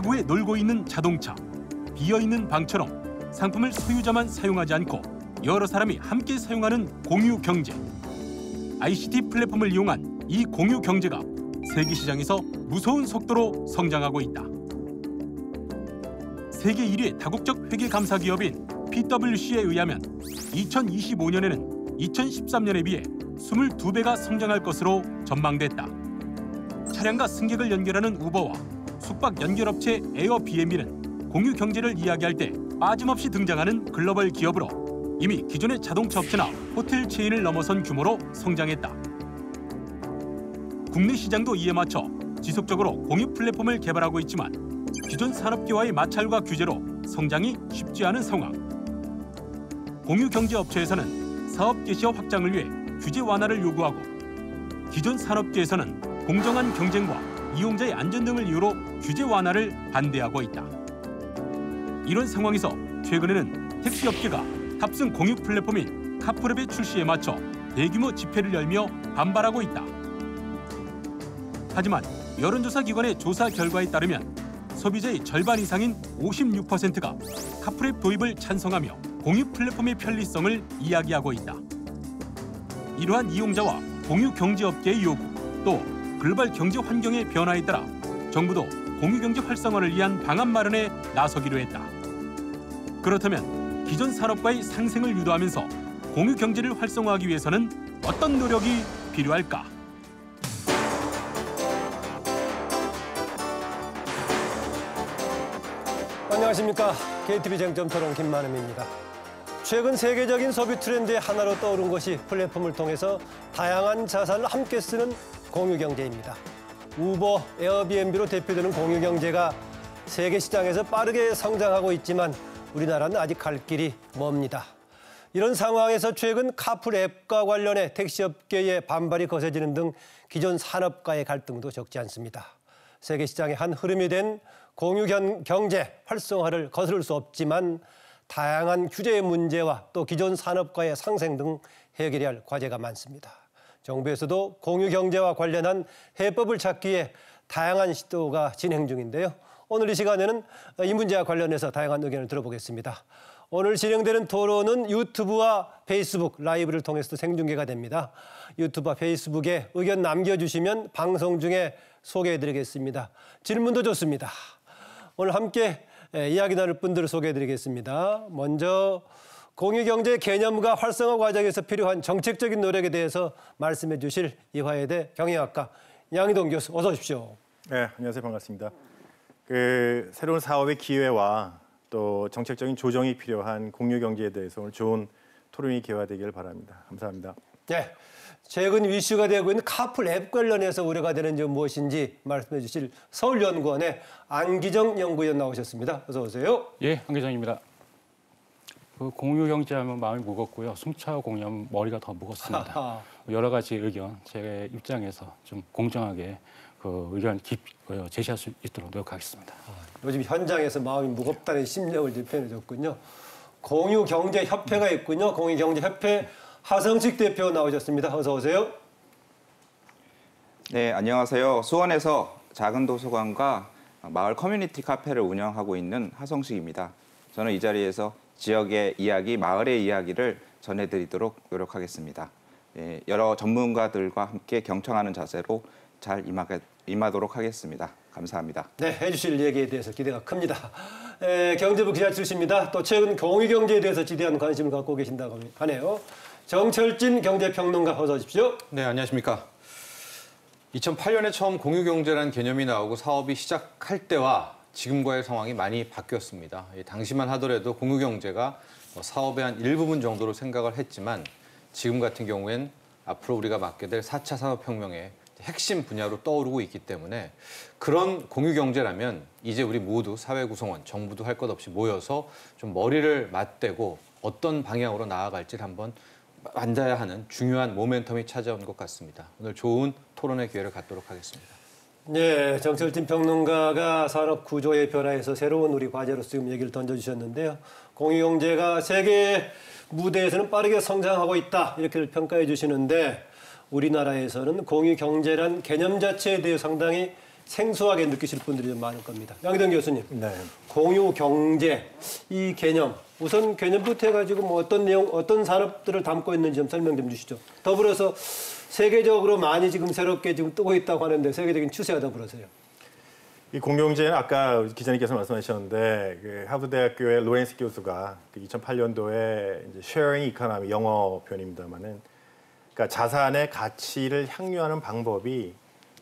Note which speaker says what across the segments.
Speaker 1: 차고에 놀고 있는 자동차, 비어있는 방처럼 상품을 소유자만 사용하지 않고 여러 사람이 함께 사용하는 공유 경제. ICT 플랫폼을 이용한 이 공유 경제가 세계 시장에서 무서운 속도로 성장하고 있다. 세계 1위 다국적 회계 감사 기업인 PwC에 의하면 2025년에는 2013년에 비해 22배가 성장할 것으로 전망됐다. 차량과 승객을 연결하는 우버와 숙박 연결업체 에어비앤비는 공유 경제를 이야기할 때 빠짐없이 등장하는 글로벌 기업으로 이미 기존의 자동차 업체나 호텔 체인을 넘어선 규모로 성장했다. 국내 시장도 이에 맞춰 지속적으로 공유 플랫폼을 개발하고 있지만 기존 산업계와의 마찰과 규제로 성장이 쉽지 않은 상황. 공유 경제 업체에서는 사업 개시와 확장을 위해 규제 완화를 요구하고 기존 산업계에서는 공정한 경쟁과 이용자의 안전 등을 이유로 규제 완화를 반대하고 있다. 이런 상황에서 최근에는 택시업계가 탑승 공유 플랫폼인 카풀앱의 출시에 맞춰 대규모 집회를 열며 반발하고 있다. 하지만 여론조사 기관의 조사 결과에 따르면 소비자의 절반 이상인 56%가 카풀앱 도입을 찬성하며 공유 플랫폼의 편리성을 이야기하고 있다. 이러한 이용자와 공유 경제업계의 요구, 또 글로벌 경제 환경의 변화에 따라 정부도 공유 경제 활성화를 위한 방안 마련에 나서기로 했다. 그렇다면 기존 산업과의 상생을 유도하면서 공유 경제를 활성화하기 위해서는 어떤 노력이 필요할까?
Speaker 2: 안녕하십니까. KTV 쟁점 토론 김만음입니다. 최근 세계적인 소비 트렌드의 하나로 떠오른 것이 플랫폼을 통해서 다양한 자산을 함께 쓰는 공유 경제입니다. 우버, 에어비앤비로 대표되는 공유 경제가 세계 시장에서 빠르게 성장하고 있지만 우리나라는 아직 갈 길이 멉니다. 이런 상황에서 최근 카풀 앱과 관련해 택시업계의 반발이 거세지는 등 기존 산업과의 갈등도 적지 않습니다. 세계 시장의 한 흐름이 된 공유 경제 활성화를 거스를 수 없지만 다양한 규제의 문제와 또 기존 산업과의 상생 등 해결해야 할 과제가 많습니다. 정부에서도 공유 경제와 관련한 해법을 찾기 위해 다양한 시도가 진행 중인데요. 오늘 이 시간에는 이 문제와 관련해서 다양한 의견을 들어보겠습니다. 오늘 진행되는 토론은 유튜브와 페이스북 라이브를 통해서도 생중계가 됩니다. 유튜브와 페이스북에 의견 남겨주시면 방송 중에 소개해드리겠습니다. 질문도 좋습니다. 오늘 함께 이야기 나눌 분들을 소개해드리겠습니다. 먼저 공유경제 개념과 활성화 과정에서 필요한 정책적인 노력에 대해서 말씀해 주실 이화여대 경영학과 양희동 교수, 어서 오십시오.
Speaker 3: 네, 안녕하세요. 반갑습니다. 새로운 사업의 기회와 또 정책적인 조정이 필요한 공유경제에 대해서 오늘 좋은 토론이 개화되기를 바랍니다. 감사합니다.
Speaker 2: 네, 최근 이슈가 되고 있는 카풀 앱 관련해서 우려가 되는 점 무엇인지 말씀해 주실 서울연구원의 안기정 연구위원 나오셨습니다. 어서 오세요.
Speaker 4: 예, 안기정입니다. 공유 경제하면 마음이 무겁고요. 숨차고 공유하면 머리가 더 무겁습니다. 여러 가지 의견, 제 입장에서 좀 공정하게 의견 제시할 수 있도록 노력하겠습니다.
Speaker 2: 요즘 현장에서 마음이 무겁다는 심정을 표현해 줬군요. 공유경제협회가 있군요. 공유경제협회 하성식 대표 나오셨습니다. 어서 오세요.
Speaker 5: 네, 안녕하세요. 수원에서 작은 도서관과 마을 커뮤니티 카페를 운영하고 있는 하성식입니다. 저는 이 자리에서 지역의 이야기, 마을의 이야기를 전해드리도록 노력하겠습니다. 여러 전문가들과 함께 경청하는 자세로 잘 임하도록 하겠습니다. 감사합니다.
Speaker 2: 네, 해주실 얘기에 대해서 기대가 큽니다. 경제부 기자 출신입니다. 또 최근 공유경제에 대해서 지대한 관심을 갖고 계신다고 하네요. 정철진 경제평론가 어서 오십시오.
Speaker 6: 네, 안녕하십니까. 2008년에 처음 공유경제라는 개념이 나오고 사업이 시작할 때와 지금과의 상황이 많이 바뀌었습니다. 당시만 하더라도 공유경제가 사업의 한 일부분 정도로 생각을 했지만 지금 같은 경우엔 앞으로 우리가 맞게 될 4차 산업혁명의 핵심 분야로 떠오르고 있기 때문에 그런 공유경제라면 이제 우리 모두 사회 구성원, 정부도 할 것 없이 모여서 좀 머리를 맞대고 어떤 방향으로 나아갈지를 한번 앉아야 하는 중요한 모멘텀이 찾아온 것 같습니다. 오늘 좋은 토론의 기회를 갖도록 하겠습니다.
Speaker 2: 네, 정철진 평론가가 산업 구조의 변화에서 새로운 우리 과제로 지금 얘기를 던져주셨는데요. 공유경제가 세계 무대에서는 빠르게 성장하고 있다 이렇게 평가해 주시는데 우리나라에서는 공유경제란 개념 자체에 대해 상당히 생소하게 느끼실 분들이 좀 많을 겁니다. 양희동 교수님,
Speaker 3: 네.
Speaker 2: 공유 경제 이 개념 우선 개념부터 해가지고 뭐 어떤 내용, 어떤 산업들을 담고 있는지 좀 설명 좀 주시죠. 더불어서 세계적으로 많이 지금 새롭게 지금 뜨고 있다고 하는데 세계적인 추세와 더불어서요.
Speaker 3: 이 공유경제는 아까 기자님께서 말씀하셨는데 그 하버드 대학교의 로렌스 교수가 2008년도에 이제 쉐어링 이코노미 영어 표현입니다만은 그러니까 자산의 가치를 향유하는 방법이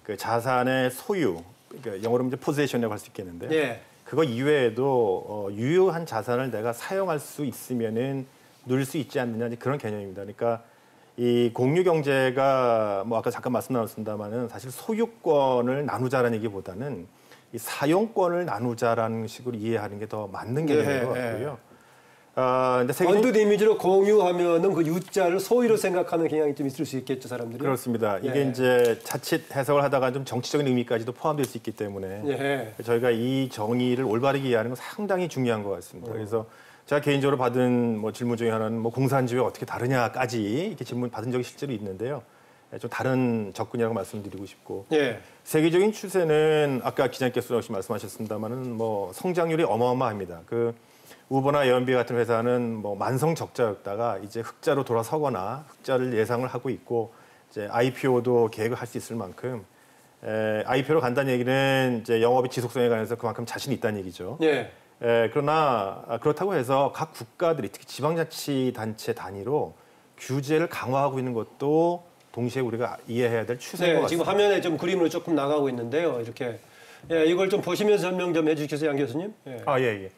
Speaker 3: 그 자산의 소유, 그러니까 영어로 이제 포세션이라고 할 수 있겠는데
Speaker 2: 예.
Speaker 3: 그거 이외에도 유효한 자산을 내가 사용할 수 있으면은 누릴 수 있지 않느냐 그런 개념입니다. 그러니까 이 공유 경제가 뭐 아까 잠깐 말씀 나눴습니다만은 사실 소유권을 나누자라는 얘기보다는 이 사용권을 나누자라는 식으로 이해하는 게 더 맞는 개념인 것 같고요. 근데
Speaker 2: 언뜻 이미지로 공유하면은 그 유자를 소유로 생각하는 경향이 좀 있을 수 있겠죠, 사람들이.
Speaker 3: 그렇습니다. 이게
Speaker 2: 예.
Speaker 3: 이제 자칫 해석을 하다가 좀 정치적인 의미까지도 포함될 수 있기 때문에
Speaker 2: 예.
Speaker 3: 저희가 이 정의를 올바르게 이해하는 건 상당히 중요한 것 같습니다. 그래서 제가 개인적으로 받은 뭐 질문 중에 하나는 뭐 공산주의와 어떻게 다르냐까지 이렇게 질문 받은 적이 실제로 있는데요. 좀 다른 접근이라고 말씀드리고 싶고
Speaker 2: 예.
Speaker 3: 세계적인 추세는 아까 기자님께서 역시 말씀하셨습니다만은 뭐 성장률이 어마어마합니다. 그 우버나 에어비앤비 같은 회사는 뭐 만성 적자였다가 이제 흑자로 돌아서거나 흑자를 예상을 하고 있고 이제 IPO도 계획을 할 수 있을 만큼 IPO로 간다는 얘기는 이제 영업의 지속성에 관해서 그만큼 자신이 있다는 얘기죠.
Speaker 2: 예.
Speaker 3: 그러나 그렇다고 해서 각 국가들이 특히 지방자치단체 단위로 규제를 강화하고 있는 것도 동시에 우리가 이해해야 될 추세인 것
Speaker 2: 네, 지금
Speaker 3: 같습니다.
Speaker 2: 화면에 좀 그림으로 조금 나가고 있는데요. 이렇게 예, 이걸 좀 보시면서 설명 좀 해주시겠어요, 양 교수님? 예.
Speaker 3: 예.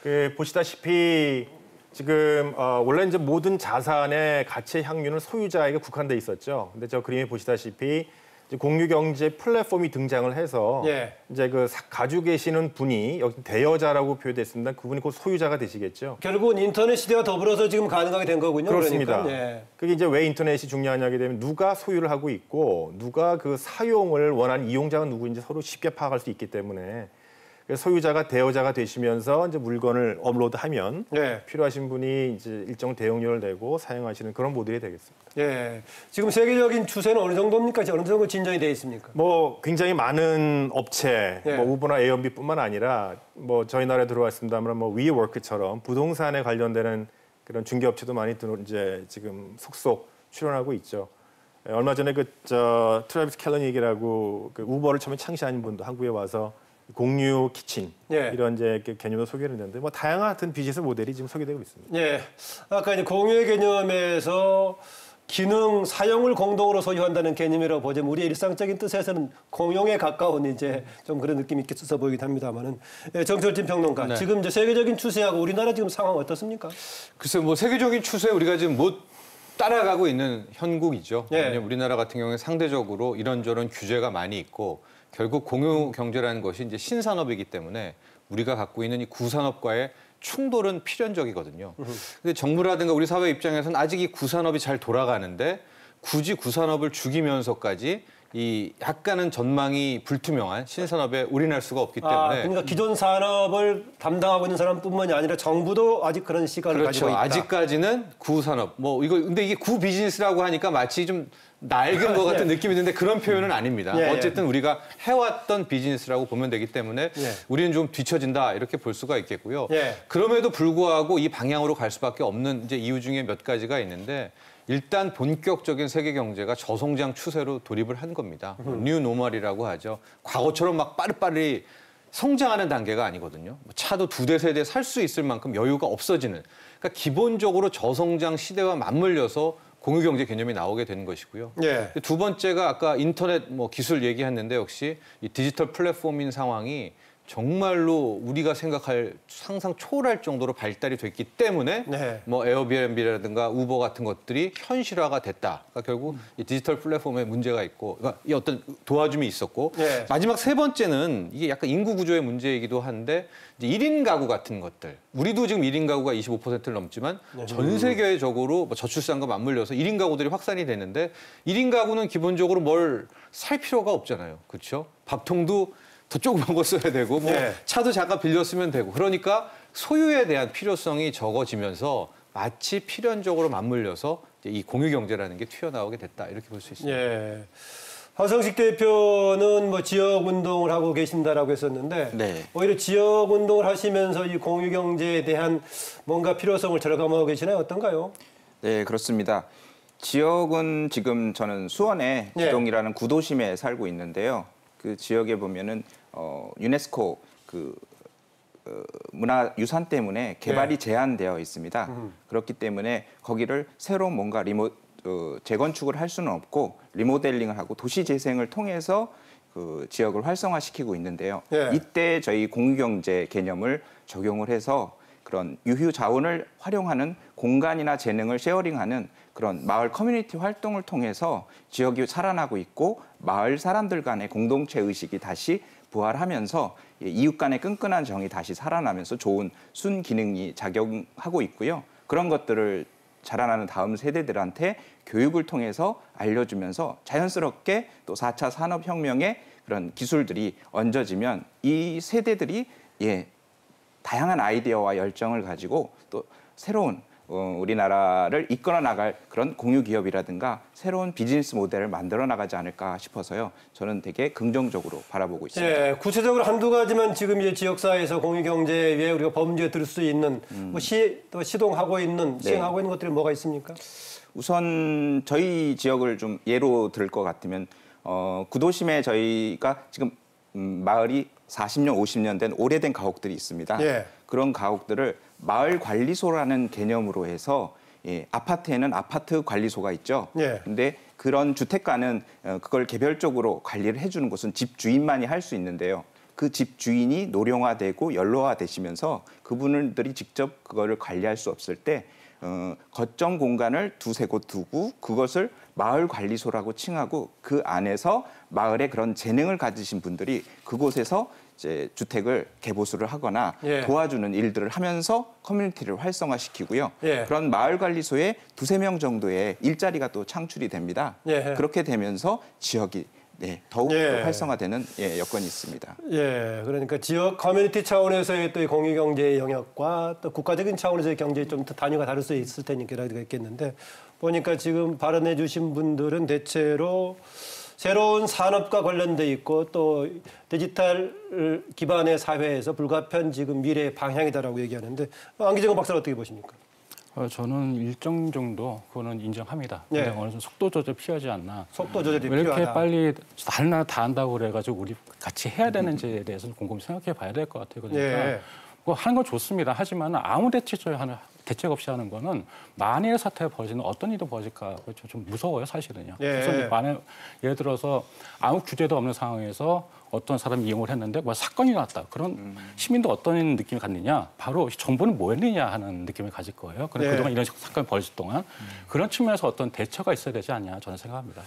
Speaker 3: 그 보시다시피 지금 원래 이제 모든 자산의 가치의 향유는 소유자에게 국한돼 있었죠. 근데 저 그림에 보시다시피 이제 공유 경제 플랫폼이 등장을 해서
Speaker 2: 예.
Speaker 3: 이제 그 가지고 계시는 분이 여기 대여자라고 표현됐습니다. 그분이 곧 소유자가 되시겠죠.
Speaker 2: 결국은 인터넷 시대와 더불어서 지금 가능하게 된 거군요.
Speaker 3: 그렇습니다.
Speaker 2: 그러니까. 예.
Speaker 3: 그게 이제 왜 인터넷이 중요하냐게 되면 누가 소유를 하고 있고 누가 그 사용을 원하는 이용자가 누구인지 서로 쉽게 파악할 수 있기 때문에 소유자가 대여자가 되시면서 이제 물건을 업로드하면
Speaker 2: 예.
Speaker 3: 필요하신 분이 이제 일정 대용료를 내고 사용하시는 그런 모델이 되겠습니다.
Speaker 2: 예. 지금 세계적인 추세는 어느 정도입니까? 어느 정도 진전이 되어 있습니까?
Speaker 3: 뭐 굉장히 많은 업체,
Speaker 2: 예.
Speaker 3: 뭐 우버나 에어비앤비뿐만 아니라 뭐 저희 나라에 들어왔습니다만 뭐 위워크처럼 부동산에 관련되는 그런 중개업체도 많이 이제 지금 속속 출연하고 있죠. 얼마 전에 트래비스 캘러닉이라고 그 우버를 처음에 창시한 분도 한국에 와서 공유 키친
Speaker 2: 예.
Speaker 3: 이런 이제 개념도 소개를 했는데 뭐 다양한 같은 비즈니스 모델이 지금 소개되고 있습니다.
Speaker 2: 예. 아까 이제 공유의 개념에서 기능, 사용을 공동으로 소유한다는 개념이라고 보자면 우리의 일상적인 뜻에서는 공용에 가까운 이제 좀 그런 느낌이 있어 보이긴 합니다만은 정철진 평론가
Speaker 6: 네.
Speaker 2: 지금 이제 세계적인 추세하고 우리나라 지금 상황 어떻습니까?
Speaker 6: 글쎄 뭐 세계적인 추세 우리가 지금 못 따라가고 있는 현국이죠.
Speaker 2: 예.
Speaker 6: 왜냐하면 우리나라 같은 경우에 상대적으로 이런저런 규제가 많이 있고 결국 공유 경제라는 것이 이제 신산업이기 때문에 우리가 갖고 있는 이 구산업과의 충돌은 필연적이거든요. 근데 정부라든가 우리 사회 입장에서는 아직 이 구산업이 잘 돌아가는데 굳이 구산업을 죽이면서까지 이 약간은 전망이 불투명한 신산업에 올인할 수가 없기 때문에
Speaker 2: 그러니까 기존 산업을 담당하고 있는 사람뿐만이 아니라 정부도 아직 그런 시각을 가지고
Speaker 6: 그렇죠.
Speaker 2: 있다.
Speaker 6: 아직까지는 구산업. 뭐 이거 근데 이게 구 비즈니스라고 하니까 마치 좀 낡은 것 같은 느낌이 드는데 그런 표현은 아닙니다.
Speaker 2: 예, 예.
Speaker 6: 어쨌든 우리가 해왔던 비즈니스라고 보면 되기 때문에
Speaker 2: 예.
Speaker 6: 우리는 좀 뒤처진다 이렇게 볼 수가 있겠고요.
Speaker 2: 예.
Speaker 6: 그럼에도 불구하고 이 방향으로 갈 수밖에 없는 이제 이유 중에 몇 가지가 있는데 일단 본격적인 세계 경제가 저성장 추세로 돌입을 한 겁니다. 뉴 노멀이라고 하죠. 과거처럼 막 빠르빠르 성장하는 단계가 아니거든요. 차도 2대, 3대 살 수 있을 만큼 여유가 없어지는. 그러니까 기본적으로 저성장 시대와 맞물려서 공유경제 개념이 나오게 되는 것이고요.
Speaker 2: 예.
Speaker 6: 두 번째가 아까 인터넷 뭐 기술 얘기했는데 역시 이 디지털 플랫폼인 상황이 정말로 우리가 생각할 상상 초월할 정도로 발달이 됐기 때문에
Speaker 2: 네.
Speaker 6: 뭐 에어비앤비라든가 우버 같은 것들이 현실화가 됐다. 그러니까 결국 이 디지털 플랫폼에 문제가 있고 그러니까 이 어떤 도와줌이 있었고
Speaker 2: 네.
Speaker 6: 마지막 세 번째는 이게 약간 인구 구조의 문제이기도 한데 이제 1인 가구 같은 것들. 우리도 지금 1인 가구가 25%를 넘지만 전 세계적으로 뭐 저출산과 맞물려서 1인 가구들이 확산이 됐는데 1인 가구는 기본적으로 뭘 살 필요가 없잖아요. 그렇죠? 밥통도 더 조그만 거 써야 되고 뭐
Speaker 2: 네.
Speaker 6: 차도 잠깐 빌렸으면 되고 그러니까 소유에 대한 필요성이 적어지면서 마치 필연적으로 맞물려서 이제 이 공유 경제라는 게 튀어나오게 됐다 이렇게 볼 수 있습니다.
Speaker 2: 예. 하성식 대표는 뭐 지역 운동을 하고 계신다라고 했었는데
Speaker 5: 네.
Speaker 2: 오히려 지역 운동을 하시면서 이 공유 경제에 대한 뭔가 필요성을 절감하고 계시나요? 어떤가요?
Speaker 5: 네, 그렇습니다. 지역은 지금 저는 수원의
Speaker 2: 네.
Speaker 5: 기동이라는 구도심에 살고 있는데요. 그 지역에 보면은 유네스코 문화유산 때문에 개발이 제한되어 있습니다. 그렇기 때문에 거기를 새로 뭔가 재건축을 할 수는 없고 리모델링을 하고 도시 재생을 통해서 그 지역을 활성화시키고 있는데요.
Speaker 2: 예.
Speaker 5: 이때 저희 공유경제 개념을 적용을 해서 그런 유휴 자원을 활용하는 공간이나 재능을 쉐어링하는 그런 마을 커뮤니티 활동을 통해서 지역이 살아나고 있고 마을 사람들 간의 공동체 의식이 다시 부활하면서 이웃 간의 끈끈한 정이 다시 살아나면서 좋은 순기능이 작용하고 있고요. 그런 것들을 자라나는 다음 세대들한테 교육을 통해서 알려주면서 자연스럽게 또 4차 산업혁명의 그런 기술들이 얹어지면 이 세대들이 다양한 아이디어와 열정을 가지고 또 새로운 우리나라를 이끌어 나갈 그런 공유 기업이라든가 새로운 비즈니스 모델을 만들어 나가지 않을까 싶어서요. 저는 되게 긍정적으로 바라보고 있습니다.
Speaker 2: 예, 구체적으로 한두 가지만 지금 이제 지역사회에서 공유 경제에 우리가 범죄에 들 수 있는 또 시행하고 있는 것들이 뭐가 있습니까?
Speaker 5: 우선 저희 지역을 좀 예로 들 것 같으면 구도심에 저희가 지금 마을이 40년, 50년 된 오래된 가옥들이 있습니다.
Speaker 2: 예.
Speaker 5: 그런 가옥들을 마을 관리소라는 개념으로 해서 아파트에는 아파트 관리소가 있죠.
Speaker 2: 예.
Speaker 5: 근데 그런 주택가는 그걸 개별적으로 관리를 해주는 것은 집 주인만이 할 수 있는데요. 그 집 주인이 노령화되고 연로화되시면서 그분들이 직접 그거를 관리할 수 없을 때 거점 공간을 두세 곳 두고 그것을 마을 관리소라고 칭하고 그 안에서 마을에 그런 재능을 가지신 분들이 그곳에서 이제 주택을 개보수를 하거나
Speaker 2: 예.
Speaker 5: 도와주는 일들을 하면서 커뮤니티를 활성화시키고요.
Speaker 2: 예.
Speaker 5: 그런 마을 관리소에 두세 명 정도의 일자리가 또 창출이 됩니다.
Speaker 2: 예.
Speaker 5: 그렇게 되면서 지역이 더욱
Speaker 2: 예.
Speaker 5: 활성화되는 여건이 있습니다.
Speaker 2: 예, 그러니까 지역 커뮤니티 차원에서의 또 공유 경제의 영역과 또 국가적인 차원에서의 경제의 좀 단위가 다를 수 있을 테니까 있겠는데 보니까 지금 발언해 주신 분들은 대체로 새로운 산업과 관련돼 있고 또 디지털 기반의 사회에서 불가피한 지금 미래의 방향이다라고 얘기하는데 안기정 박사는 어떻게 보십니까?
Speaker 4: 저는 일정 정도 그거는 인정합니다.
Speaker 2: 예.
Speaker 4: 근데 어느 정도 속도 조절 필요하지 않나.
Speaker 2: 속도 조절이
Speaker 4: 왜 이렇게
Speaker 2: 필요하다.
Speaker 4: 빨리 다른 나라 다 한다고 그래가지고 우리 같이 해야 되는지에 대해서는 곰곰이 생각해 봐야 될 것 같아요. 그러니까
Speaker 2: 예.
Speaker 4: 뭐 하는 건 좋습니다. 하지만 아무 대책 없이 하는 거는 만일 사태가 벌어지는 어떤 일도 벌어질까 좀 무서워요, 사실은요.
Speaker 2: 예.
Speaker 4: 그래서 예를 들어서 아무 규제도 없는 상황에서 어떤 사람이 이용을 했는데 뭐 사건이 났다. 그런 시민도 어떤 느낌을 갖느냐? 바로 정부는 뭐 했느냐 하는 느낌을 가질 거예요. 그러니까
Speaker 2: 예.
Speaker 4: 그동안 이런 사건이 벌어질 동안 그런 측면에서 어떤 대처가 있어야 되지 않냐 저는 생각합니다.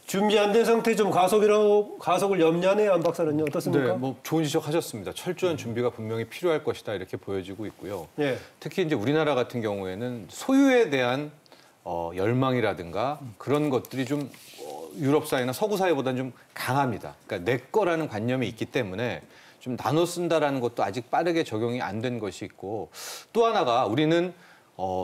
Speaker 2: 준비 안 된 상태 좀 가속을 염려하네요, 안 박사는요. 어떻습니까?
Speaker 6: 네, 뭐 좋은 지적하셨습니다. 철저한 준비가 분명히 필요할 것이다 이렇게 보여지고 있고요.
Speaker 2: 예.
Speaker 6: 특히 이제 우리나라 같은 경우에는 소유에 대한 열망이라든가 그런 것들이 좀 유럽 사회나 서구 사회보다는 좀 강합니다. 그러니까 내 거라는 관념이 있기 때문에 좀 나눠 쓴다라는 것도 아직 빠르게 적용이 안 된 것이 있고 또 하나가 우리는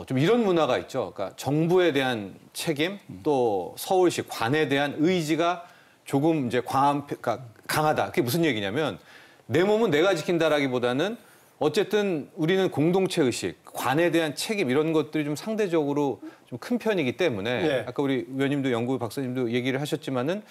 Speaker 6: 좀 이런 문화가 있죠. 그러니까 정부에 대한 책임 또 서울시 관에 대한 의지가 조금 이제 그러니까 강하다. 그게 무슨 얘기냐면 내 몸은 내가 지킨다라기보다는 어쨌든 우리는 공동체 의식, 관에 대한 책임 이런 것들이 좀 상대적으로 좀 큰 편이기 때문에
Speaker 2: 예.
Speaker 6: 아까 우리 의원님도 연구 박사님도 얘기를 하셨지만은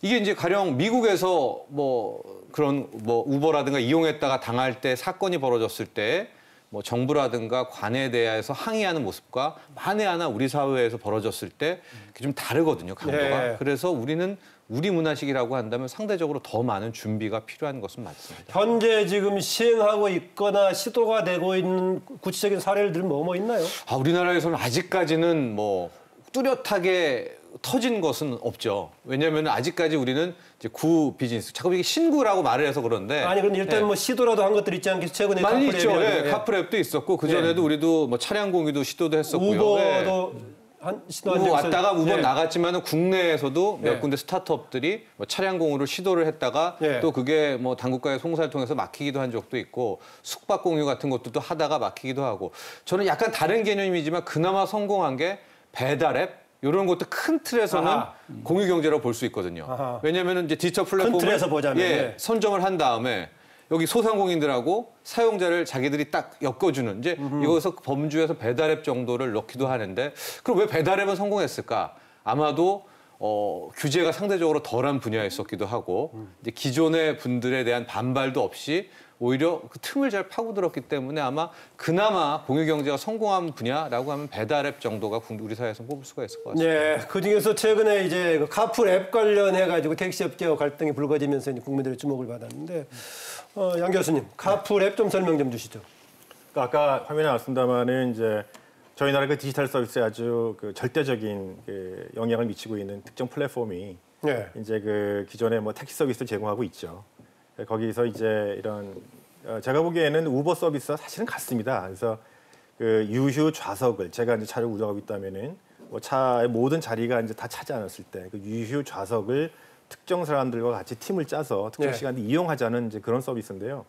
Speaker 6: 이게 이제 가령 미국에서 뭐 그런 뭐 우버라든가 이용했다가 당할 때 사건이 벌어졌을 때 뭐 정부라든가 관에 대해서 항의하는 모습과 만에 하나 우리 사회에서 벌어졌을 때 그게 좀 다르거든요, 강도가.
Speaker 2: 예.
Speaker 6: 그래서 우리는 우리 문화식이라고 한다면 상대적으로 더 많은 준비가 필요한 것은 맞습니다.
Speaker 2: 현재 지금 시행하고 있거나 시도가 되고 있는 구체적인 사례들은 뭐 있나요?
Speaker 6: 우리나라에서는 아직까지는 뭐 뚜렷하게 터진 것은 없죠. 왜냐하면 아직까지 우리는 이제 구 비즈니스, 자꾸 이게 신구라고 말을 해서 그런데.
Speaker 2: 아니 그럼 일단 뭐 시도라도 한 것들 있지 않겠어요? 최근에
Speaker 6: 많이 있죠.
Speaker 2: 카풀앱이라든가.
Speaker 6: 예, 카풀앱도 있었고 그 전에도 우리도 뭐 차량 공유도 시도도 했었고요.
Speaker 2: 우버도 한 시도한 적이
Speaker 6: 왔다가 우버
Speaker 2: 예.
Speaker 6: 나갔지만은 국내에서도 몇
Speaker 2: 예.
Speaker 6: 군데 스타트업들이 뭐 차량 공유를 시도를 했다가
Speaker 2: 예.
Speaker 6: 또 그게 뭐 당국과의 송사를 통해서 막히기도 한 적도 있고 숙박 공유 같은 것도 또 하다가 막히기도 하고 저는 약간 다른 개념이지만 그나마 성공한 게 배달앱 이런 것도 큰 틀에서는
Speaker 2: 아하.
Speaker 6: 공유 경제라고 볼 수 있거든요.
Speaker 2: 아하.
Speaker 6: 왜냐하면 이제 디지털
Speaker 2: 큰
Speaker 6: 플랫폼을
Speaker 2: 틀에서 보자면, 예.
Speaker 6: 선정을 한 다음에 여기 소상공인들하고 사용자를 자기들이 딱 엮어주는 이제 이거에서 범주에서 배달앱 정도를 넣기도 하는데 그럼 왜 배달앱은 성공했을까? 아마도 규제가 상대적으로 덜한 분야였었기도 하고 이제 기존의 분들에 대한 반발도 없이 오히려 그 틈을 잘 파고들었기 때문에 아마 그나마 공유 경제가 성공한 분야라고 하면 배달앱 정도가 우리 사회에서 꼽을 수가 있을 것 같습니다.
Speaker 2: 예, 그 중에서 최근에 이제 그 카풀 앱 관련해가지고 택시업계와 갈등이 불거지면서 이제 국민들의 주목을 받았는데, 양 교수님, 카풀 앱 좀 설명 좀 주시죠.
Speaker 3: 그러니까 아까 화면에 나왔습니다만은 이제 저희 나라 그 디지털 서비스에 아주 그 절대적인 그 영향을 미치고 있는 특정 플랫폼이
Speaker 2: 예.
Speaker 3: 이제 그 기존에 뭐 택시 서비스를 제공하고 있죠. 거기서 이제 이런 제가 보기에는 우버 서비스와 사실은 같습니다. 그래서 그 유휴 좌석을 제가 이제 차를 운전하고 있다면은 뭐 차의 모든 자리가 이제 다 차지 않았을 때 그 유휴 좌석을 특정 사람들과 같이 팀을 짜서 특정
Speaker 2: 네.
Speaker 3: 시간에 이용하자는 이제 그런 서비스인데요.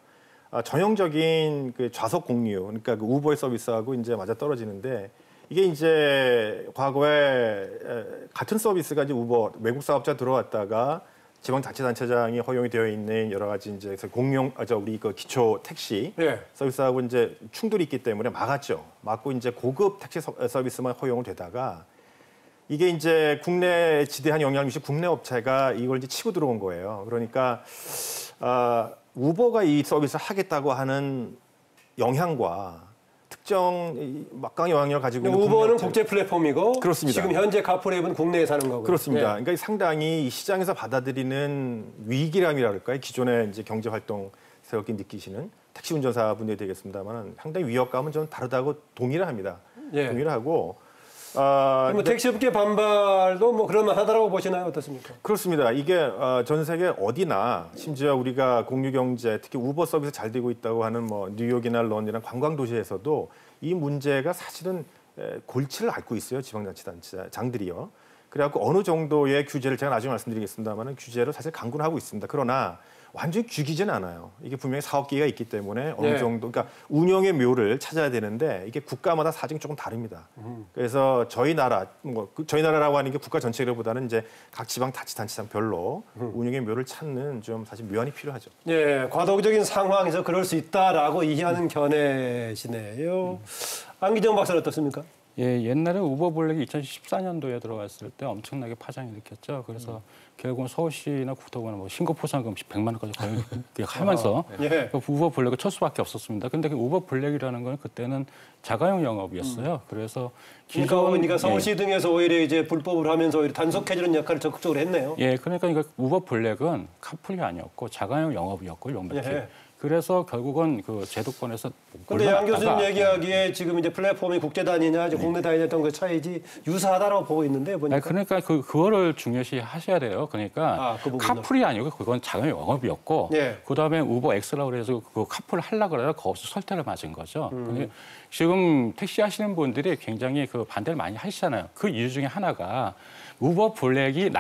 Speaker 3: 전형적인 그 좌석 공유, 그러니까 그 우버의 서비스하고 이제 맞아 떨어지는데 이게 이제 과거에 같은 서비스가 이제 우버 외국 사업자 들어왔다가 지방자치단체장이 허용이 되어 있는 여러 가지 이제 우리 그 기초 택시
Speaker 2: 예.
Speaker 3: 서비스하고 이제 충돌이 있기 때문에 막았죠. 막고 이제 고급 택시 서비스만 허용을 되다가 이게 이제 국내에 지대한 영향을 미친 국내 업체가 이걸 이제 치고 들어온 거예요. 그러니까 우버가 이 서비스를 하겠다고 하는 영향과 특정 막강한 영향력을 가지고 있는
Speaker 2: 우버는
Speaker 3: 국내
Speaker 2: 국제 플랫폼이고
Speaker 3: 그렇습니다.
Speaker 2: 지금 현재 카풀 앱은 국내에 사는 거고요.
Speaker 3: 그렇습니다.
Speaker 2: 예.
Speaker 3: 그러니까 상당히 이 시장에서 받아들이는 위기감이라 그럴까요? 기존에 이제 경제 활동 새롭게 느끼시는 택시 운전사분들이 되겠습니다만 상당히 위협감은 좀 다르다고 동의를 합니다.
Speaker 2: 예.
Speaker 3: 동의를 하고
Speaker 2: 뭐 택시업계 반발도 뭐 그럴만 하다라고 보시나요? 어떻습니까?
Speaker 3: 그렇습니다. 이게 전 세계 어디나 심지어 우리가 공유 경제 특히 우버 서비스 잘 되고 있다고 하는 뭐 뉴욕이나 런던이나 관광 도시에서도 이 문제가 사실은 골치를 앓고 있어요. 지방자치단체장들이요. 그래갖고 어느 정도의 규제를 제가 나중에 말씀드리겠습니다만 규제를 사실 강구를 하고 있습니다. 그러나 완전히 죽이지는 않아요. 이게 분명히 사업기회가 있기 때문에 어느 정도, 그러니까 운영의 묘를 찾아야 되는데 이게 국가마다 사정이 조금 다릅니다. 그래서 저희 나라라고 하는 게 국가 전체보다는 이제 각 지방자치단체장별로 운영의 묘를 찾는 좀 사실 묘안이 필요하죠.
Speaker 2: 예, 과도적인 상황에서 그럴 수 있다라고 이해하는 견해시네요. 안기정 박사는 어떻습니까?
Speaker 4: 예, 옛날에 우버 블랙이 2014년도에 들어갔을 때 엄청나게 파장이 일으켰죠. 그래서 결국은 서울시나 국토부는 뭐 신고 포상금 100만 원까지 거의 하면서
Speaker 2: 예.
Speaker 4: 우버 블랙을 칠 수밖에 없었습니다. 근데 그 우버 블랙이라는 건 그때는 자가용 영업이었어요. 그래서
Speaker 2: 그러니까 서울시 등에서 오히려 이제 불법을 하면서 오히려 단속해주는 역할을 적극적으로 했네요.
Speaker 4: 예, 그러니까 우버 블랙은 카풀이 아니었고 자가용 영업이었고 명백히.
Speaker 2: 예.
Speaker 4: 그래서 결국은 그 제도권에서
Speaker 2: 그런데 양 교수님 얘기하기에 지금 이제 플랫폼이 국제 단위냐 이제 국내 단위였던 그 차이지 유사하다라고 보고 있는데 보니까.
Speaker 4: 아니, 그러니까 그거를 중요시 하셔야 돼요. 그러니까
Speaker 2: 그 부분요.
Speaker 4: 카풀이 아니고 그건 자가용 영업이었고
Speaker 2: 예.
Speaker 4: 그다음에 우버 X라고 그래서 그 카풀을 하려고 그래서 거기서 설득을 맞은 거죠. 지금 택시 하시는 분들이 굉장히 그 반대를 많이 하시잖아요. 그 이유 중에 하나가 우버 블랙이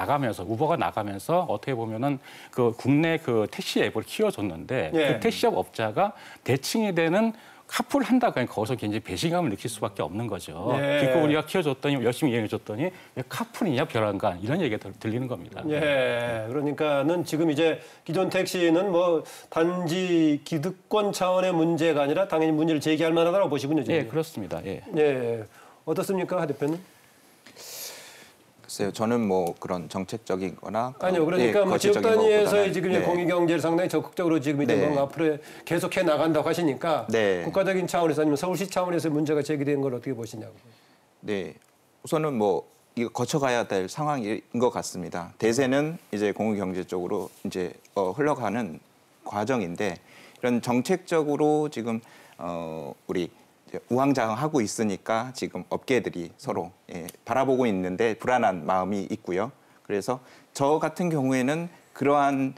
Speaker 4: 우버가 나가면서 어떻게 보면은 그 국내 그 택시 앱을 키워줬는데
Speaker 2: 예.
Speaker 4: 그 택시업 업자가 대칭이 되는 카풀을 한다고 하니까 거기서 굉장히 배신감을 느낄 수밖에 없는 거죠.
Speaker 2: 예.
Speaker 4: 그러니까 우리가 키워줬더니 열심히 이용해줬더니 왜 카풀이냐 벼랑간 이런 얘기가 들리는 겁니다.
Speaker 2: 예, 그러니까는 지금 이제 기존 택시는 뭐 단지 기득권 차원의 문제가 아니라 당연히 문제를 제기할 만하다고 보시군요. 지금.
Speaker 4: 예, 그렇습니다. 예.
Speaker 2: 예, 어떻습니까, 하 대표님?
Speaker 5: 글쎄요, 저는 뭐 그런 정책적인 거나
Speaker 2: 아니요, 그러니까 뭐 지역
Speaker 5: 거시적인
Speaker 2: 단위에서
Speaker 5: 것보다는,
Speaker 2: 지금
Speaker 5: 네.
Speaker 2: 공유 경제를 상당히 적극적으로 지금 이제
Speaker 5: 네.
Speaker 2: 뭔가 앞으로 계속해 나간다고 하시니까
Speaker 5: 네.
Speaker 2: 국가적인 차원에서 아니면 서울시 차원에서 문제가 제기된 걸 어떻게 보시냐고.
Speaker 5: 네, 우선은 뭐 이거 거쳐가야 될 상황인 것 같습니다. 대세는 이제 공유 경제 쪽으로 이제 흘러가는 과정인데 이런 정책적으로 지금 우리 우왕좌왕하고 있으니까 지금 업계들이 서로 바라보고 있는데 불안한 마음이 있고요. 그래서 저 같은 경우에는 그러한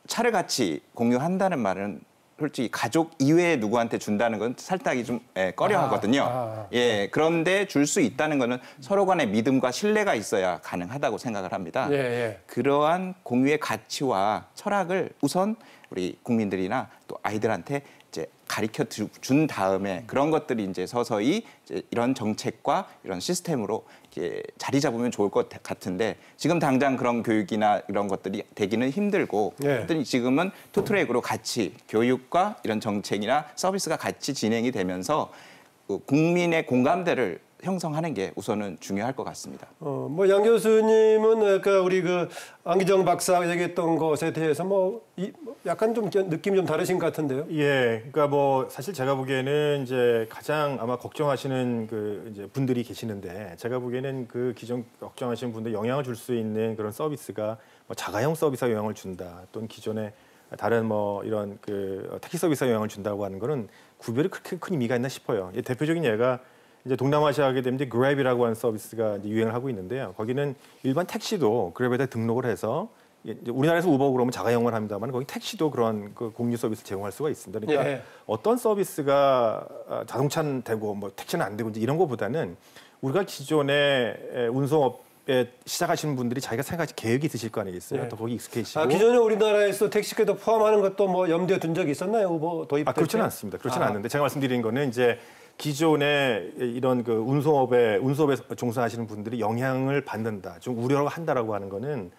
Speaker 5: 차를 같이 공유한다는 말은 솔직히 가족 이외에 누구한테 준다는 건 살짝이 좀 꺼려하거든요. 예, 그런데 줄 수 있다는 거는 서로 간의 믿음과 신뢰가 있어야 가능하다고 생각을 합니다.
Speaker 2: 예, 예.
Speaker 5: 그러한 공유의 가치와 철학을 우선 우리 국민들이나 또 아이들한테 이제 가르쳐 준 다음에 그런 것들이 이제 서서히 이제 이런 정책과 이런 시스템으로 이렇게 자리 잡으면 좋을 것 같은데 지금 당장 그런 교육이나 이런 것들이 되기는 힘들고 하여튼 지금은 투트랙으로 같이 교육과 이런 정책이나 서비스가 같이 진행이 되면서 국민의 공감대를 형성하는 게 우선은 중요할 것 같습니다.
Speaker 2: 뭐 양 교수님은 아까 우리 그 안기정 박사가 얘기했던 것에 대해서 약간 좀 느낌이 좀 다르신 것 같은데요.
Speaker 3: 예, 그러니까 뭐 사실 제가 보기에는 이제 가장 아마 걱정하시는 그 이제 분들이 계시는데 제가 보기에는 그 기존 걱정하시는 분들 영향을 줄 수 있는 그런 서비스가 뭐 자가용 서비스가 영향을 준다, 또는 기존의 다른 뭐 이런 그 택시 서비스가 영향을 준다고 하는 거는 구별이 그렇게 큰 의미가 있나 싶어요. 대표적인 예가 이제 동남아시아 하게 되면 이제 그랩이라고 하는 서비스가 이제 유행을 하고 있는데요. 거기는 일반 택시도 그랩에다 등록을 해서 이제 우리나라에서 우버 그러면 자가용을 합니다만 거기 택시도 그런 그 공유 서비스 제공할 수가 있습니다. 그러니까 어떤 서비스가 자동차는 되고 뭐 택시는 안 되고 이제 이런 거보다는 우리가 기존의 운송업에 시작하시는 분들이 자기가 생각하신 계획이 있으실 거 아니겠어요? 또 거기 익숙해지시고.
Speaker 2: 기존에 우리나라에서 택시까지 포함하는 것도 뭐 염두에 둔 적이 있었나요? 우버 도입 때?
Speaker 3: 그렇지는 않습니다. 그렇지는 않는데 제가 말씀드린 거는 이제 기존에 이런 그 운송업에 종사하시는 분들이 영향을 받는다, 좀 우려를 한다라고 하는 거는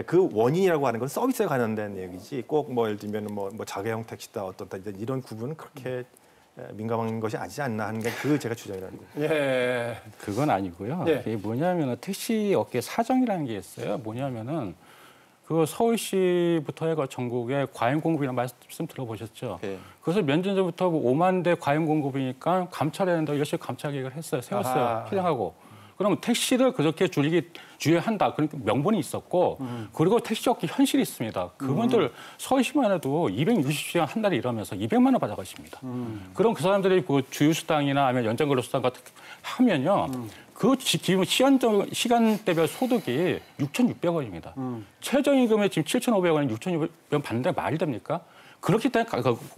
Speaker 3: 그 원인이라고 하는 건 서비스에 관련된 얘기지 꼭 뭐 예를 들면 뭐 자가용 택시다 어떻다 이런 구분은 그렇게 민감한 것이 아니지 않나 하는 게 그 제가 주장이라는 거예요.
Speaker 2: 예.
Speaker 4: 그건 아니고요. 이게 뭐냐면은 택시 업계 사정이라는 게 있어요. 뭐냐면은 그 서울시부터 해가 전국에 과잉 공급이라는 말씀 들어보셨죠? 그래서 몇 년 전부터 5만 대 과잉 공급이니까 감찰해야 된다고 열심히 감찰 계획을 했어요. 세웠어요. 필요하고. 그러면 택시를 그렇게 주의한다. 그러니까 명분이 있었고 그리고 택시 업계 현실이 있습니다. 그분들 서울시만 해도 260시간 한 달에 일하면서 200만 원 받아가십니다. 그럼 그 사람들이 그 주휴수당이나 아니면 연장근로수당 같은 거 하면요. 그 기본 시간대별 소득이 6,600원입니다. 최저임금이 지금 7,500원에 6,600원 받는데 말이 됩니까? 그렇기 때문에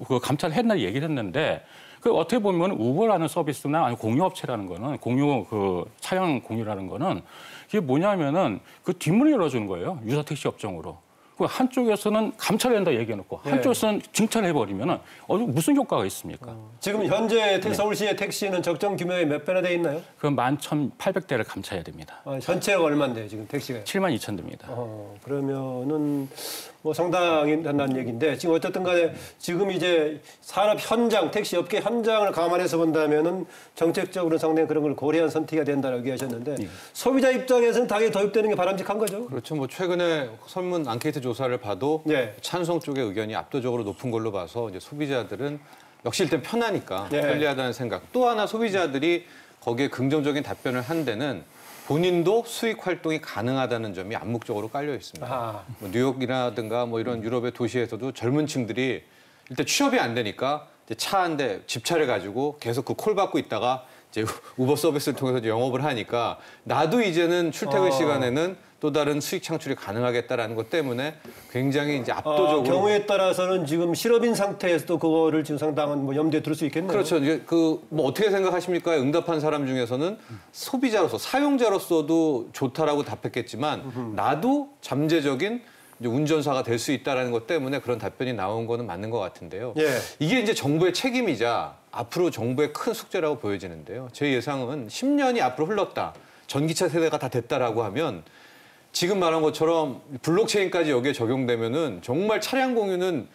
Speaker 4: 그 감찰을 했나 얘기를 했는데 그 어떻게 보면 우버라는 서비스나 아니면 공유업체라는 거는 공유 그 차량 공유라는 거는 이게 뭐냐면은 그 뒷문을 열어주는 거예요. 유사 택시 업종으로. 그 한쪽에서는 감찰한다 얘기해놓고 한쪽에서는 증찰해버리면은 무슨 효과가 있습니까?
Speaker 2: 지금 현재 서울시의 택시는 적정 규모에 몇 배나 돼 있나요?
Speaker 4: 그 11,800대를 감찰해야 됩니다.
Speaker 2: 전체가 얼마인데요, 지금 택시가?
Speaker 4: 72,000대입니다.
Speaker 2: 그러면은 뭐 상당히 한다는 얘기인데 지금 어쨌든 간에 지금 이제 산업 현장, 택시 업계 현장을 감안해서 본다면은 정책적으로 상당히 그런 걸 고려한 선택이 된다고 얘기하셨는데 소비자 입장에서는 당연히 도입되는 게 바람직한 거죠?
Speaker 6: 그렇죠. 뭐 최근에 설문 앙케이트 조사를 봐도 찬성 쪽의 의견이 압도적으로 높은 걸로 봐서 이제 소비자들은 역시 일단 편하니까 편리하다는 생각. 또 하나 소비자들이 거기에 긍정적인 답변을 한 데는 본인도 수익 활동이 가능하다는 점이 암묵적으로 깔려 있습니다. 뭐 뉴욕이라든가 뭐 이런 유럽의 도시에서도 젊은 층들이 일단 취업이 안 되니까 이제 차 한 대, 집차를 가지고 계속 그 콜 받고 있다가 이제 우버 서비스를 통해서 이제 영업을 하니까 나도 이제는 출퇴근 시간에는 또 다른 수익 창출이 가능하겠다라는 것 때문에 굉장히 이제 압도적으로
Speaker 2: 경우에 따라서는 지금 실업인 상태에서도 그거를 지금 상당한 뭐 염두에 둘 수 있겠네요.
Speaker 6: 그렇죠. 이제 그 뭐 어떻게 생각하십니까? 응답한 사람 중에서는 소비자로서 사용자로서도 좋다라고 답했겠지만 나도 잠재적인 이제 운전사가 될 수 있다라는 것 때문에 그런 답변이 나온 거는 맞는 것 같은데요. 이게 이제 정부의 책임이자 앞으로 정부의 큰 숙제라고 보여지는데요. 제 예상은 10년이 앞으로 흘렀다. 전기차 세대가 다 됐다라고 하면 지금 말한 것처럼 블록체인까지 여기에 적용되면은 정말 차량 공유는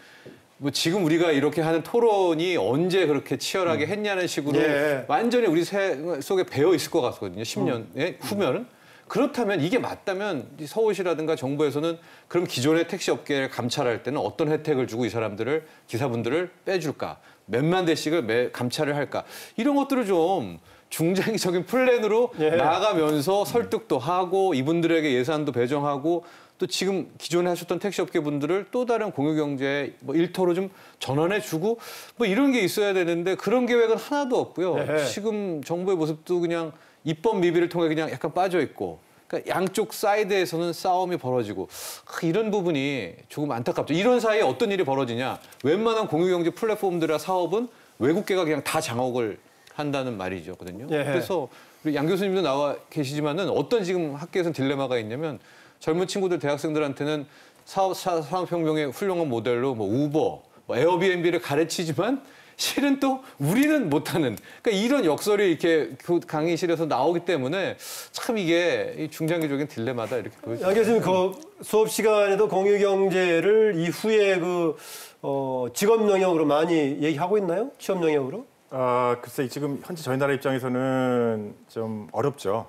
Speaker 6: 뭐 지금 우리가 이렇게 하는 토론이 언제 그렇게 치열하게 했냐는 식으로 완전히 우리 속에 배어 있을 것 같거든요. 10년 후면은. 그렇다면 이게 맞다면 서울시라든가 정부에서는 그럼 기존의 택시 업계를 감찰할 때는 어떤 혜택을 주고 이 사람들을 기사분들을 빼줄까? 몇만 대씩을 감찰을 할까? 이런 것들을 좀 중장기적인 플랜으로 나아가면서 설득도 하고 이분들에게 예산도 배정하고 또 지금 기존에 하셨던 택시업계 분들을 또 다른 공유경제 뭐 일터로 좀 전환해주고 뭐 이런 게 있어야 되는데 그런 계획은 하나도 없고요. 지금 정부의 모습도 그냥 입법 미비를 통해 그냥 약간 빠져 있고 그러니까 양쪽 사이드에서는 싸움이 벌어지고 이런 부분이 조금 안타깝죠. 이런 사이에 어떤 일이 벌어지냐. 웬만한 공유경제 플랫폼들과 사업은 외국계가 그냥 다 장악을 한다는 말이거든요. 그래서 우리 양 교수님도 나와 계시지만은 어떤 지금 학계에서는 딜레마가 있냐면 젊은 친구들 대학생들한테는 산업혁명의 훌륭한 모델로 뭐 우버, 에어비앤비를 가르치지만 실은 또 우리는 못하는 그러니까 이런 역설이 이렇게 강의실에서 나오기 때문에 참 이게 중장기적인 딜레마다 이렇게 보여집니다.
Speaker 2: 양 교수님 그 수업 시간에도 공유경제를 이후에 직업 영역으로 많이 얘기하고 있나요? 취업 영역으로?
Speaker 3: 글쎄 지금 현재 저희 나라 입장에서는 좀 어렵죠.